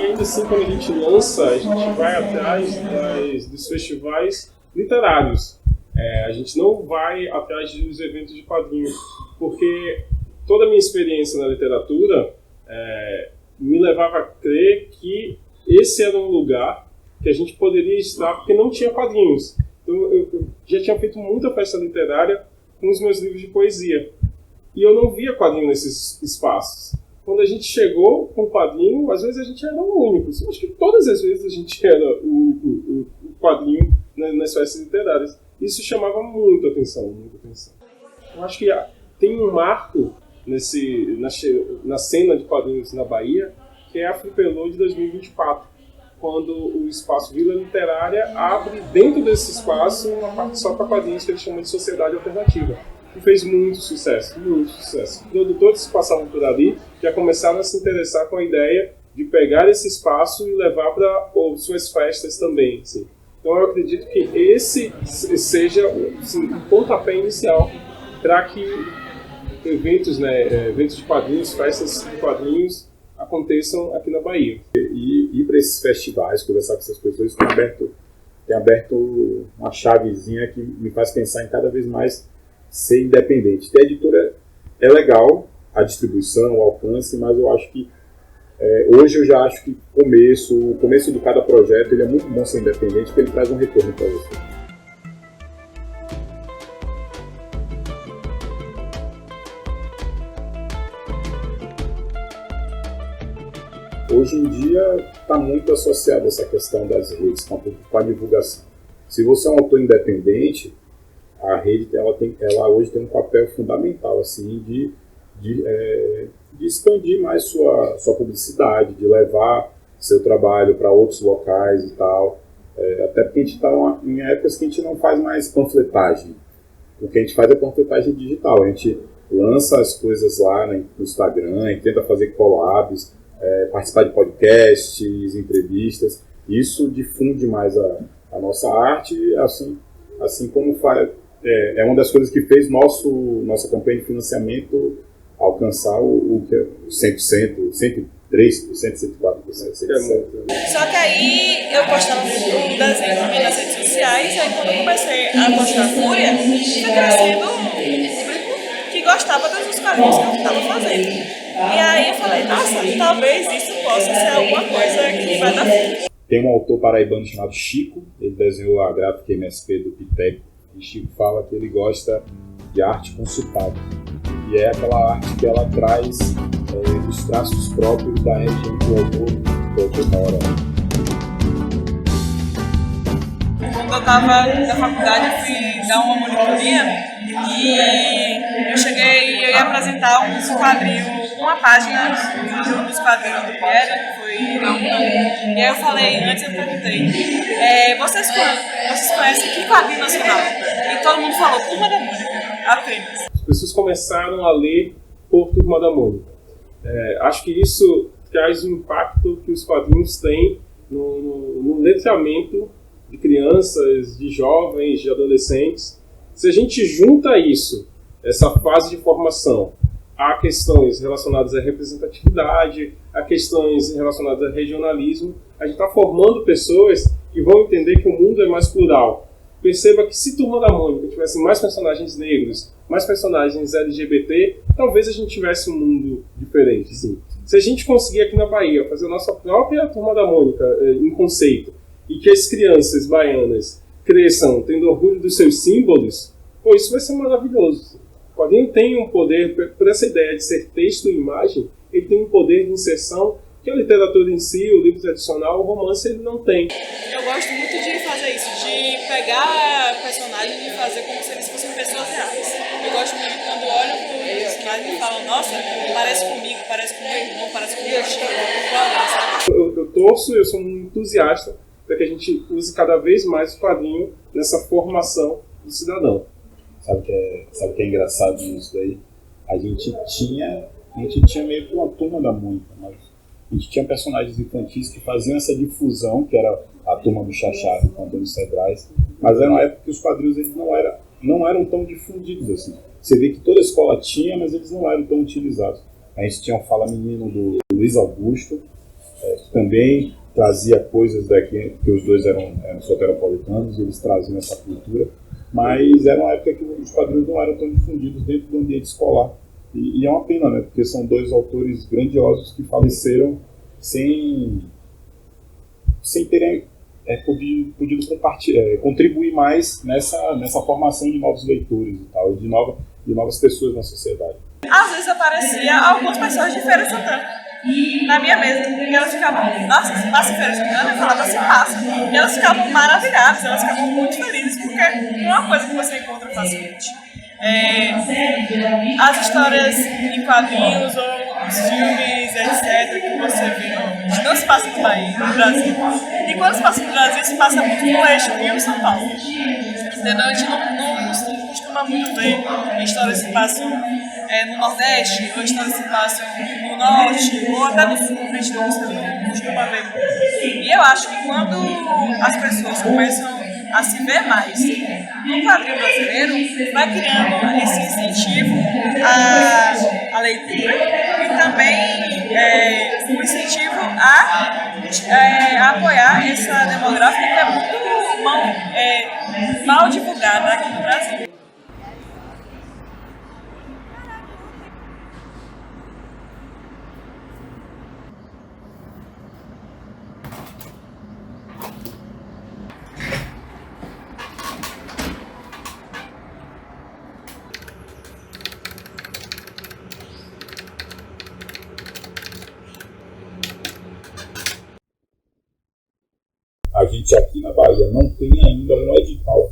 ainda assim, quando a gente lança, a gente vai atrás dos festivais literários. A gente não vai atrás dos eventos de quadrinhos, porque toda a minha experiência na literatura me levava a crer que esse era um lugar que a gente poderia estar, porque não tinha quadrinhos. Então, eu já tinha feito muita festa literária com os meus livros de poesia. E eu não via quadrinho nesses espaços. Quando a gente chegou com quadrinho, às vezes a gente era o único. Eu acho que todas as vezes a gente era o único quadrinho nas festas literárias. Isso chamava muita atenção, muita atenção. Eu acho que tem um marco na cena de quadrinhos na Bahia, que é a Flipelô de 2024, quando o espaço Vila Literária abre dentro desse espaço uma parte só para quadrinhos que eles chamam de Sociedade Alternativa. E fez muito sucesso, muito sucesso. Produtores que passavam por ali já começaram a se interessar com a ideia de pegar esse espaço e levar para suas festas também. Assim. Então eu acredito que esse seja um pontapé inicial para que eventos de quadrinhos, festas de quadrinhos aconteçam aqui na Bahia. E ir para esses festivais, conversar com essas pessoas, tem aberto uma chavezinha que me faz pensar em cada vez mais ser independente. Ter editora é legal, a distribuição, o alcance, mas eu acho que hoje eu já acho que o começo de cada projeto ele é muito bom ser independente, porque ele traz um retorno para você. Hoje em dia está muito associada essa questão das redes com a divulgação. Se você é um autor independente, a rede ela hoje tem um papel fundamental assim, de expandir mais sua publicidade, de levar seu trabalho para outros locais e tal. Até porque a gente está em épocas que a gente não faz mais panfletagem. O que a gente faz é panfletagem digital. A gente lança as coisas lá no Instagram, a gente tenta fazer collabs, participar de podcasts, entrevistas. Isso difunde mais a nossa arte, assim como é uma das coisas que fez nossa campanha de financiamento alcançar o 100%, 103%, 104%. Só que aí eu postava o desenho também nas redes sociais, aí quando eu comecei a postar Fúria, foi crescendo um público que gostava dos quadrinhos que eu estava fazendo. E aí eu falei, nossa, talvez isso possa ser alguma coisa que vai dar frente. Tem um autor paraibano chamado Chico, ele desenhou a gráfica MSP do Piteco, e Chico fala que ele gosta de arte com sotaque. E é aquela arte que ela traz os traços próprios da região do autor na hora. Quando eu estava na faculdade, eu fui dar uma monitoria e eu ia apresentar uns quadrinhos, uma página dos quadrinhos do Piera, que foi e aí eu falei, antes eu perguntei, vocês conhecem que quadrinho nacional? E todo mundo falou, Turma da Mônica, apenas. As pessoas começaram a ler por Turma da Mônica. Acho que isso traz o impacto que os quadrinhos têm no letramento de crianças, de jovens, de adolescentes. Se a gente junta isso, essa fase de formação, a questões relacionadas à representatividade, a questões relacionadas a regionalismo, a gente está formando pessoas que vão entender que o mundo é mais plural. Perceba que se Turma da Mônica tivesse mais personagens negros, mais personagens LGBT, talvez a gente tivesse um mundo diferente, sim. Se a gente conseguir aqui na Bahia fazer a nossa própria Turma da Mônica em conceito, e que as crianças baianas cresçam tendo orgulho dos seus símbolos, isso vai ser maravilhoso. O quadrinho tem um poder, por essa ideia de ser texto e imagem, ele tem um poder de inserção que a literatura em si, o livro tradicional, o romance, ele não tem. Eu gosto muito de fazer isso, de pegar personagens e fazer como se eles fossem pessoas reais. Eu gosto muito quando olho para o personagem e falo, nossa, parece comigo, parece com meu irmão, parece com meu tio. Eu torço, eu sou um entusiasta para que a gente use cada vez mais o quadrinho nessa formação do cidadão. Sabe o que é engraçado nisso daí? A gente tinha meio que uma Turma da Mônica, mas a gente tinha personagens infantis que faziam essa difusão, que era a Turma do Chachá, com Antônio Cedrais, mas era uma época que os quadrinhos eles não eram tão difundidos assim. Você vê que toda escola tinha, mas eles não eram tão utilizados. A gente tinha o Fala Menino do Luiz Augusto, que também trazia coisas daqui, porque os dois eram soteropolitanos, eles traziam essa cultura, mas era uma época que os quadrinhos não eram tão difundidos dentro do ambiente escolar. E é uma pena, né? Porque são dois autores grandiosos que faleceram sem terem podido contribuir mais nessa formação de novos leitores e tal, de novas pessoas na sociedade. Às vezes aparecia algumas pessoas de Feira de Santana na minha mesa, e elas ficavam, nossa, se passa em Feira de Santana? Eu falava, se passa. E elas ficavam maravilhadas, elas ficavam muito felizes, porque não é uma coisa que você encontra facilmente. As histórias em quadrinhos ou os filmes, etc., que você vê, não se passa no Bahia, no Brasil. E quando se passa no Brasil, se passa muito no eixo Rio-São Paulo. Entendeu? A gente não costuma muito ver histórias que passam no Nordeste, ou histórias que passam no Norte, ou até no Sul, a gente não costuma ver. E eu acho que quando as pessoas começam a se ver mais no quadrinho brasileiro, vai criando esse incentivo à leitura e também o incentivo a apoiar essa demográfica que é muito mal divulgada aqui no Brasil. A gente aqui na Bahia não tem ainda um edital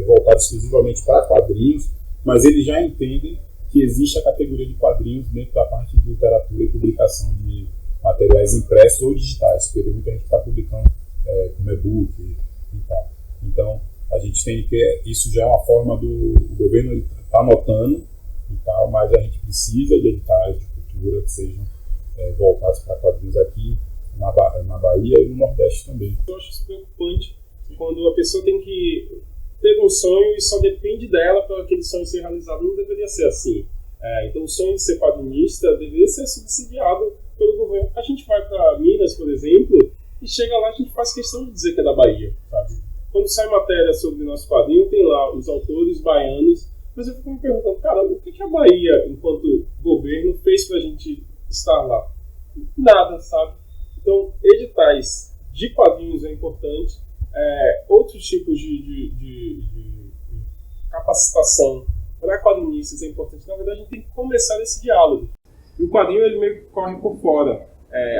voltado exclusivamente para quadrinhos, mas eles já entendem que existe a categoria de quadrinhos dentro da parte de literatura e publicação de materiais impressos ou digitais, porque muita gente está publicando como e-book e tal. Então, a gente tem que isso já é uma forma do governo estar notando e tal, mas a gente precisa de editais de cultura que sejam voltados para quadrinhos aqui na Bahia e no Nordeste também. Eu acho isso preocupante quando a pessoa tem que ter um sonho e só depende dela para aquele sonho ser realizado. Não deveria ser assim. Então o sonho de ser quadrinista deveria ser subsidiado pelo governo. A gente vai para Minas, por exemplo, e chega lá, a gente faz questão de dizer que é da Bahia, sabe? Quando sai matéria sobre o nosso quadrinho, tem lá os autores baianos, mas eu fico me perguntando, cara, o que a Bahia, enquanto governo, fez pra gente estar lá? Nada, sabe? Então, editais de quadrinhos é importante, outros tipos de capacitação para quadrinistas é importante. Na verdade, a gente tem que começar esse diálogo. E o quadrinho, ele meio que corre por fora.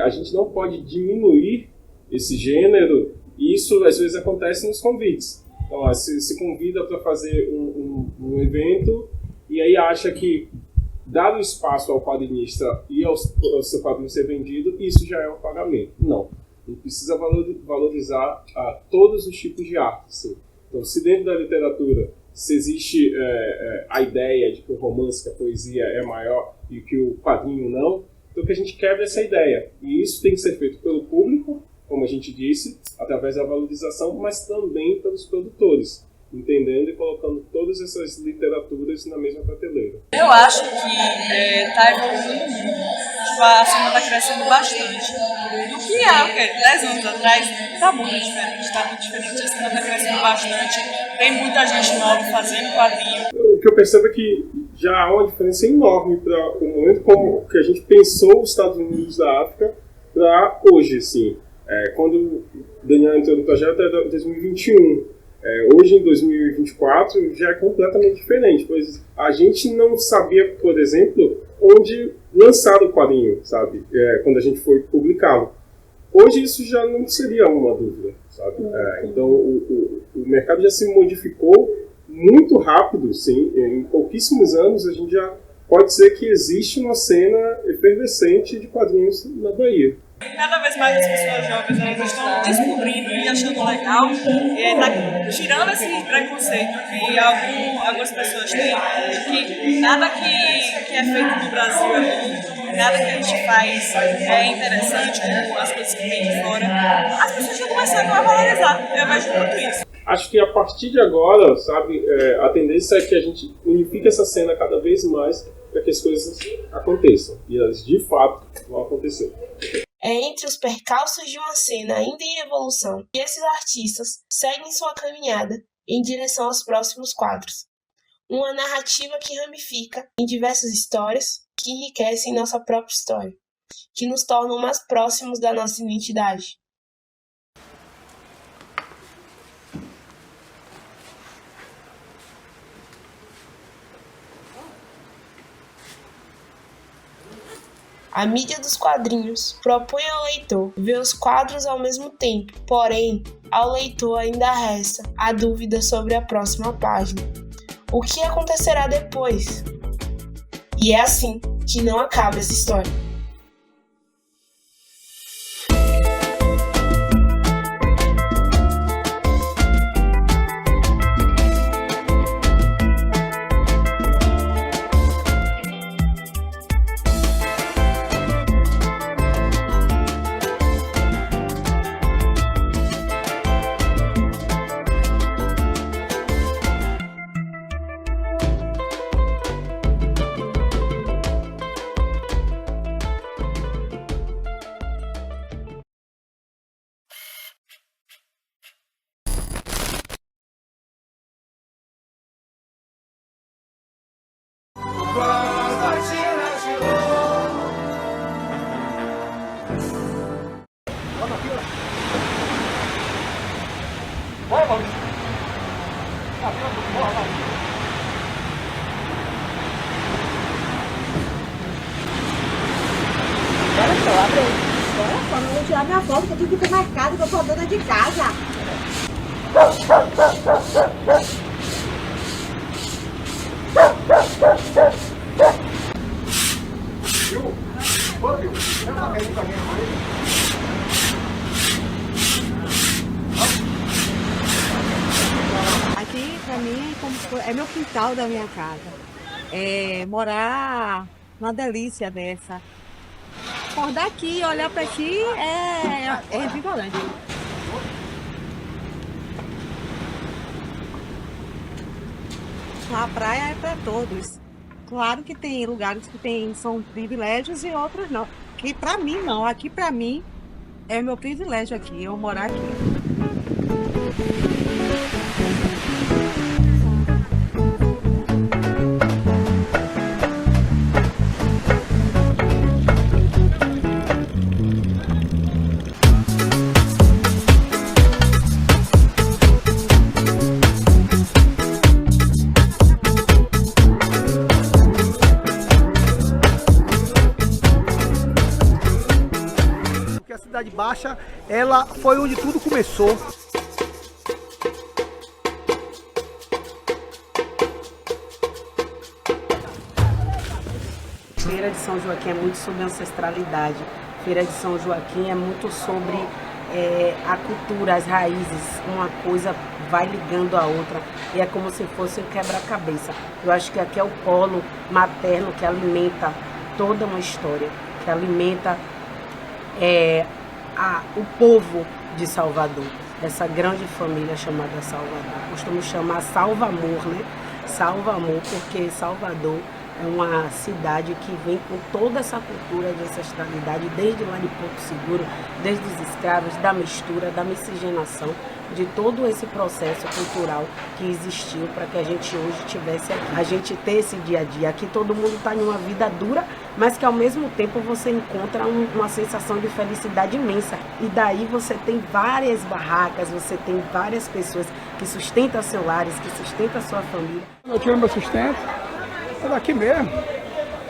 A gente não pode diminuir esse gênero, e isso às vezes acontece nos convites. Então, se convida para fazer um evento, e aí acha que dar o espaço ao quadrinista e ao seu quadrinho ser vendido, isso já é um pagamento. Não. A gente precisa valorizar todos os tipos de arte. Sim. Então, se dentro da literatura se existe a ideia de que o romance, que a poesia é maior e que o quadrinho não, então que a gente quebra essa ideia. E isso tem que ser feito pelo público, como a gente disse, através da valorização, mas também pelos produtores, entendendo e colocando todas essas literaturas na mesma prateleira. Eu acho que está evoluindo muito. A cena está crescendo bastante. Do que há 10 anos atrás, está muito diferente. Está muito diferente. A cena está crescendo bastante. Tem muita gente nova fazendo quadrinho. O que eu percebo é que já há uma diferença enorme para o momento como que a gente pensou os Estados Unidos da África para hoje, assim. Quando o Daniel entrou no projeto é 2021. Hoje, em 2024, já é completamente diferente, pois a gente não sabia, por exemplo, onde lançar o quadrinho, sabe? Quando a gente foi publicá-lo. Hoje isso já não seria uma dúvida, sabe? Então o mercado já se modificou muito rápido, sim. Em pouquíssimos anos a gente já pode dizer que existe uma cena efervescente de quadrinhos na Bahia. Cada vez mais as pessoas jovens elas estão descobrindo e achando legal, tá tirando esse preconceito que algumas pessoas têm, que nada que é feito no Brasil é bom, nada que a gente faz é interessante, como as coisas que tem de fora. As pessoas já começaram a valorizar, eu vejo muito isso. Acho que a partir de agora, sabe, a tendência é que a gente unifique essa cena cada vez mais para que as coisas aconteçam, e elas de fato vão acontecer. É entre os percalços de uma cena ainda em evolução que esses artistas seguem sua caminhada em direção aos próximos quadros. Uma narrativa que ramifica em diversas histórias que enriquecem nossa própria história, que nos tornam mais próximos da nossa identidade. A mídia dos quadrinhos propõe ao leitor ver os quadros ao mesmo tempo, porém, ao leitor ainda resta a dúvida sobre a próxima página. O que acontecerá depois? E é assim que não acaba essa história. Olha só, abre aí. Olha só, não vou tirar minha foto, que eu tenho que ir pro mercado, que eu sou a dona de casa. Aqui, pra mim, é meu quintal da minha casa. Morar numa delícia dessa. Acordar aqui e olhar pra aqui é revigorante. A praia é para todos. Claro que tem lugares que são privilégios e outros não. Que pra mim não. Aqui pra mim é meu privilégio aqui, eu morar aqui. A Cidade Baixa, ela foi onde tudo começou. Feira de São Joaquim é muito sobre ancestralidade. Feira de São Joaquim é muito sobre a cultura, as raízes. Uma coisa vai ligando a outra e é como se fosse um quebra-cabeça. Eu acho que aqui é o polo materno que alimenta toda uma história, que alimenta o povo de Salvador, essa grande família chamada Salvador. Costumo chamar Salva-Amor, né? Salva-Amor, porque Salvador é uma cidade que vem com toda essa cultura de ancestralidade, desde lá de Porto Seguro, desde os escravos, da mistura, da miscigenação, de todo esse processo cultural que existiu para que a gente hoje tivesse aqui. A gente ter esse dia a dia. Aqui todo mundo está em uma vida dura, mas que ao mesmo tempo você encontra uma sensação de felicidade imensa. E daí você tem várias barracas, você tem várias pessoas que sustentam seus lares, que sustentam a sua família. Eu tiro meu sustento, é daqui mesmo.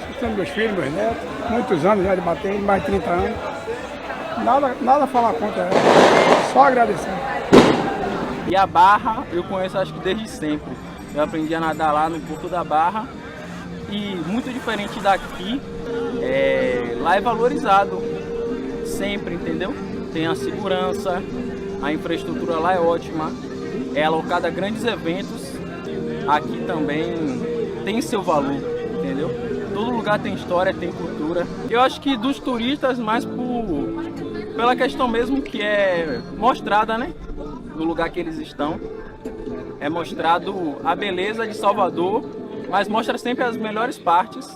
Sustento meus filhos, meus netos. Muitos anos já de bater, mais de 30 anos. Nada a falar contra ela, só agradecer. E a Barra eu conheço acho que desde sempre. Eu aprendi a nadar lá no Porto da Barra e muito diferente daqui, lá é valorizado sempre, entendeu? Tem a segurança, a infraestrutura lá é ótima, é alocada a grandes eventos, aqui também tem seu valor, entendeu? Todo lugar tem história, tem cultura. Eu acho que dos turistas mais pela questão mesmo que é mostrada, né? No lugar que eles estão. É mostrado a beleza de Salvador, mas mostra sempre as melhores partes.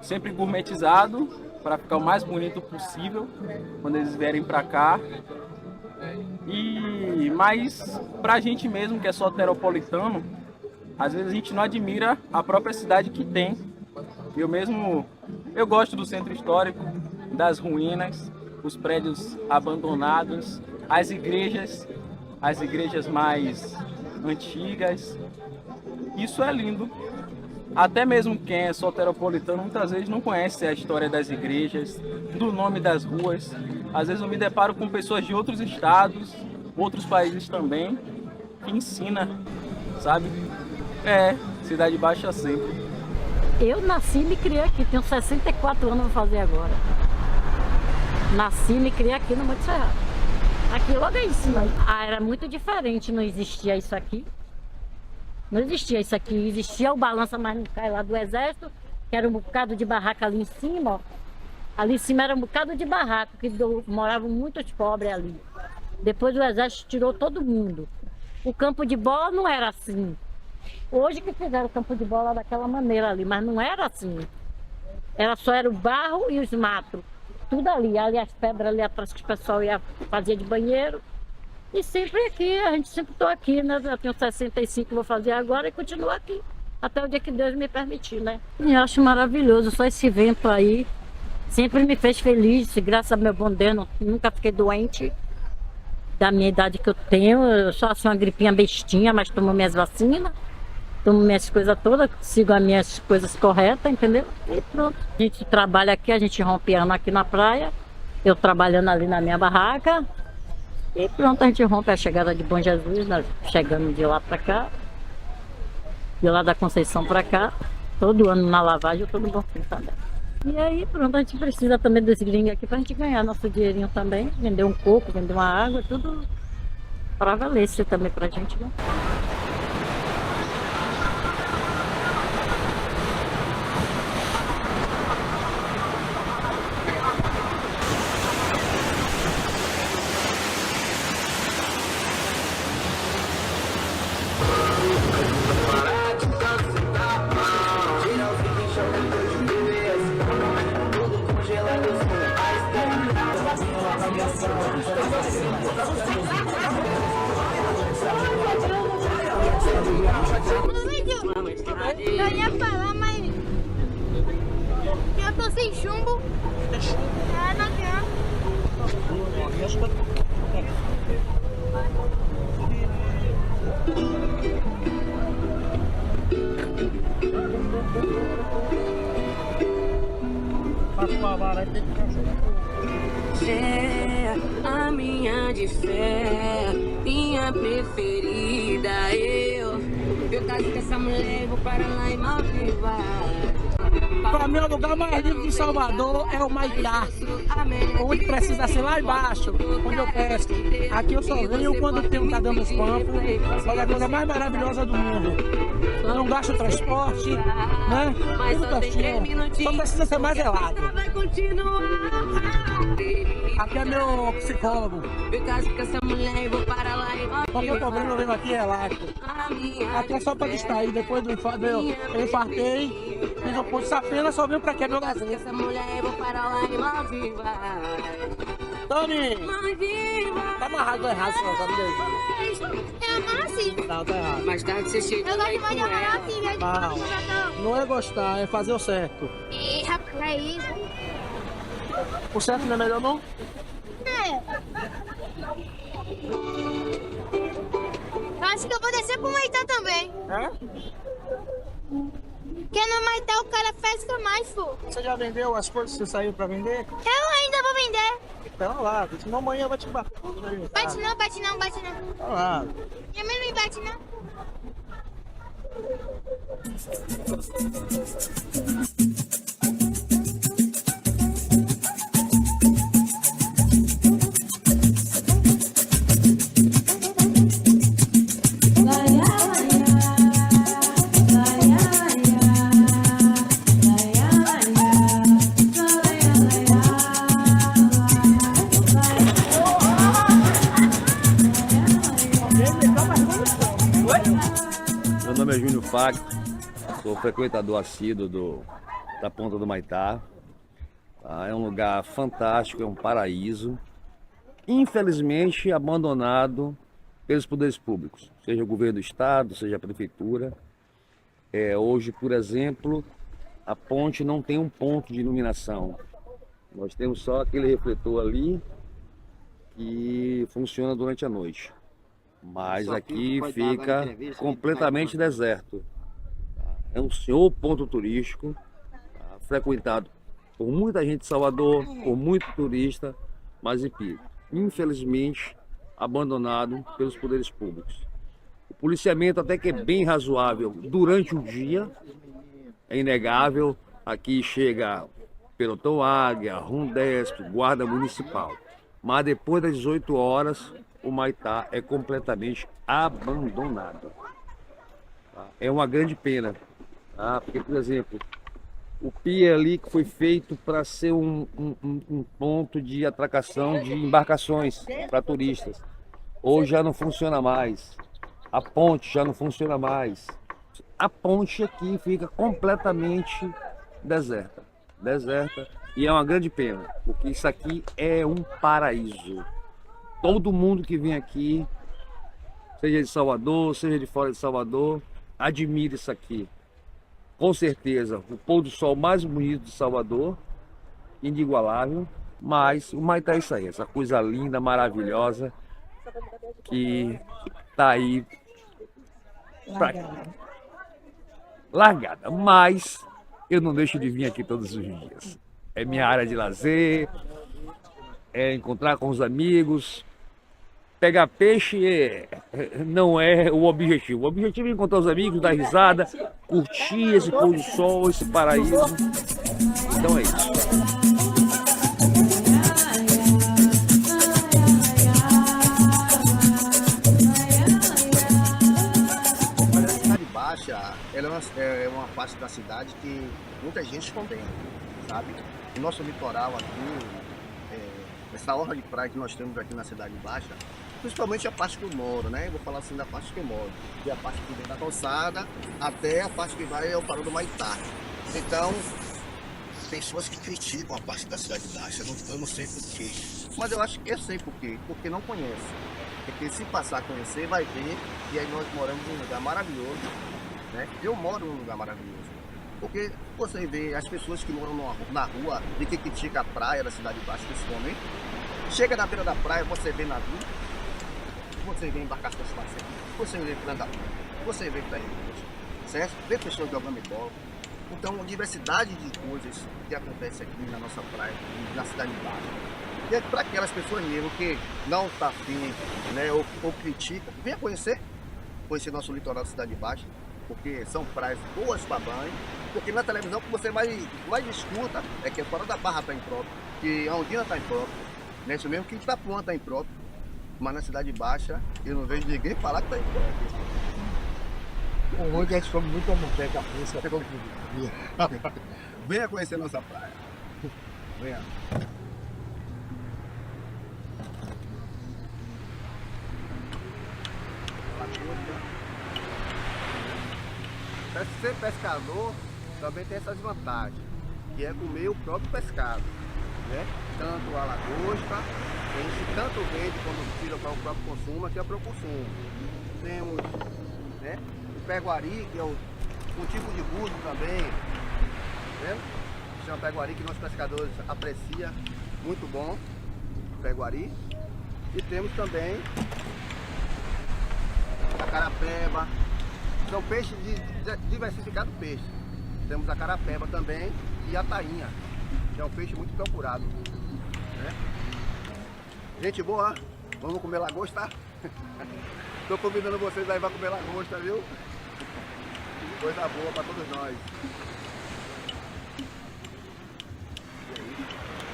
Sempre gourmetizado para ficar o mais bonito possível quando eles vierem para cá. Mas pra gente mesmo, que é soteropolitano, às vezes a gente não admira a própria cidade que tem. Eu gosto do centro histórico, das ruínas, os prédios abandonados, as igrejas mais antigas. Isso é lindo. Até mesmo quem é soteropolitano muitas vezes não conhece a história das igrejas, do nome das ruas. Às vezes eu me deparo com pessoas de outros estados, outros países também, que ensina, sabe? Cidade Baixa sempre. Eu nasci e me criei aqui, tenho 64 anos, vou fazer agora. Nasci e me criei aqui no Monte Serrado. Aqui logo aí em cima. Era muito diferente, não existia isso aqui. Não existia isso aqui, existia o balança, mas não cai lá do exército, que era um bocado de barraca ali em cima, ó. Ali em cima era um bocado de barraco, que moravam muitos pobres ali. Depois o exército tirou todo mundo. O campo de bola não era assim. Hoje que fizeram o campo de bola daquela maneira ali, mas não era assim. Era o barro e os matos. Tudo ali as pedras ali atrás que o pessoal fazia de banheiro. E sempre aqui, a gente sempre estou aqui, né? Eu tenho 65, vou fazer agora e continuo aqui. Até o dia que Deus me permitir, né? E eu acho maravilhoso, só esse vento aí. Sempre me fez feliz, graças a meu bom Deus, nunca fiquei doente. Da minha idade que eu tenho, eu só sou uma gripinha bestinha, mas tomo minhas vacinas. Tomo minhas coisas todas, sigo as minhas coisas corretas, entendeu? E pronto. A gente trabalha aqui, a gente rompe ano aqui na praia. Eu trabalhando ali na minha barraca. E pronto, a gente rompe a chegada de Bom Jesus, nós chegamos de lá pra cá. De lá da Conceição pra cá. Todo ano na lavagem, eu tô no Bom Fim também. E aí pronto, a gente precisa também desse gringo aqui pra gente ganhar nosso dinheirinho também. Vender um coco, vender uma água, tudo pra valer isso também pra gente, né? Eu ia falar, mas eu tô sem chumbo. Não adianta. É a minha de fé, minha preferida. Eu caso com essa mulher, vou para lá em Malviva. Para mim, o lugar mais lindo de Salvador é o Maitá, onde precisa ser lá embaixo, onde eu peço. Aqui eu só venho quando o tempo está dando os campos, é a coisa mais maravilhosa do mundo. Eu não gasto transporte, né? Tudo pertinho, só precisa ser mais gelado. Aqui é meu psicólogo. Qualquer problema eu venho aqui e relaxo. Aqui é só para distrair, depois do eu infartei. Fiz um ponto de safena, só vim pra cá, meu gazinho. Essa mulher eu vou para lá em Malviva. Tony! Tá amarrado errado, senhor, sabe daí? É amarrar assim. Não, tá errado. Mais tarde você chega. Eu gosto mais de amarrar assim, velho. Não é gostar, é fazer o certo. E rapaz, é isso. O certo não é melhor, não? É. Eu acho que eu vou descer pro Maitá também. É? Porque no Maitá o cara pesca mais, pô. Você já vendeu as coisas que você saiu pra vender? Eu ainda vou vender. Então lá, senão amanhã vai te bater. Bate não, bate não, bate não. Tá lá. Minha mãe não me bate não. Meu nome é Júnior Facto, sou frequentador assíduo da Ponta do Maitá. Tá? É um lugar fantástico, é um paraíso. Infelizmente abandonado pelos poderes públicos, seja o governo do estado, seja a prefeitura. Hoje, por exemplo, a ponte não tem um ponto de iluminação. Nós temos só aquele refletor ali que funciona durante a noite. Mas aqui fica completamente deserto. É um senhor ponto turístico, frequentado por muita gente de Salvador, por muito turista, mas infelizmente abandonado pelos poderes públicos. O policiamento até que é bem razoável durante o dia, é inegável. Aqui chega pelotão Águia, Rondesp, guarda municipal. Mas depois das 18 horas, o Humaitá é completamente abandonado. É uma grande pena, porque, por exemplo, o pier ali que foi feito para ser um ponto de atracação de embarcações para turistas, hoje já não funciona mais. A ponte já não funciona mais. A ponte aqui fica completamente deserta. E é uma grande pena, porque isso aqui é um paraíso. Todo mundo que vem aqui, seja de Salvador, seja de fora de Salvador, admira isso aqui. Com certeza, o pôr do sol mais bonito de Salvador, inigualável, mas o Humaitá é isso aí, essa coisa linda, maravilhosa, que tá aí largada. Mas eu não deixo de vir aqui todos os dias. É minha área de lazer, é encontrar com os amigos. Pegar peixe não é o objetivo. O objetivo é encontrar os amigos, dar risada, curtir esse pôr do sol, esse paraíso. Então é isso. A Cidade Baixa, ela é uma parte da cidade que muita gente condena, sabe? O nosso litoral aqui, essa orla de praia que nós temos aqui na Cidade Baixa, principalmente a parte que eu moro, né? Eu vou falar assim da parte que eu moro, que é a parte que vem da calçada até a parte que vai ao Parão do Humaitá. Então, tem pessoas que criticam a parte da Cidade Baixa, eu não sei porquê. Mas eu acho que eu sei porquê, porque não conhece. Porque se passar a conhecer, vai ver, e aí nós moramos em um lugar maravilhoso, né? Eu moro num lugar maravilhoso. Porque você vê as pessoas que moram na rua e que criticam a praia da Cidade Baixa, principalmente, chega na beira da praia, você vê navio, você vê embarcações passando, você vê planta, você vê que certo? Vê pessoas jogando bola. Então, a diversidade de coisas que acontece aqui na nossa praia, na Cidade Baixa. E é para aquelas pessoas mesmo que não tá afim, né, ou critica, venha conhecer nosso litoral da Cidade Baixa, porque são praias boas para banho, porque na televisão que você mais escuta é que fora da Barra está impróprio, que a Ondina está impróprio, né, isso mesmo que Itapuã está impróprio, mas na Cidade Baixa eu não vejo ninguém falar que está impróprio. Hoje a gente come muito moqueca fresca todo dia. Venha conhecer nossa praia. Venha. Ser pescador também tem essas vantagens, que é comer o próprio pescado, né? Tanto a lagosta, a gente tanto vende quando tira para o próprio consumo, aqui é para o consumo. Temos, né, o peguari, que é um tipo de búzio também, né? Chama peguari, que nós pescadores aprecia, muito bom, peguari. E temos também a carapeba. São peixes diversificados peixe. Temos a carapeba também e a tainha, que é um peixe muito procurado, né? Gente boa, vamos comer lagosta? Estou convidando vocês aí para comer lagosta, viu? Coisa boa para todos nós.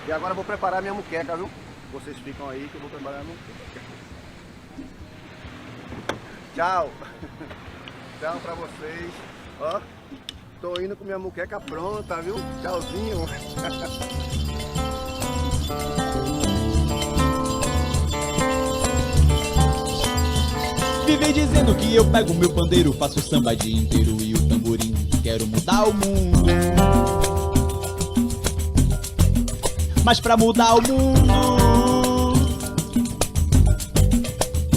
E agora eu vou preparar minha muqueca, viu? Vocês ficam aí que eu vou preparar a minha muqueca. Tchau! Tchau pra vocês. Ó, tô indo com minha muqueca pronta, viu? Tchauzinho. Vivem dizendo que eu pego meu pandeiro, faço samba dia inteiro e o tamborim. Quero mudar o mundo. Mas pra mudar o mundo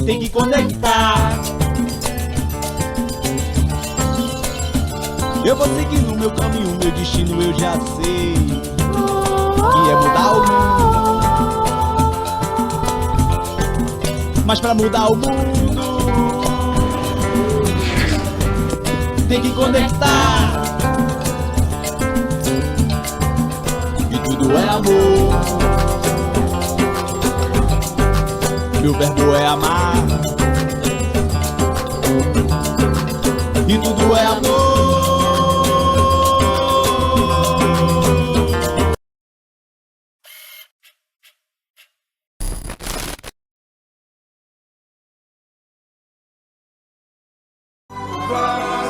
tem que conectar. Eu vou seguir no meu caminho, meu destino eu já sei, que é mudar o mundo. Mas pra mudar o mundo tem que conectar. E tudo é amor. E o verbo é amar. E tudo é amor. Vai.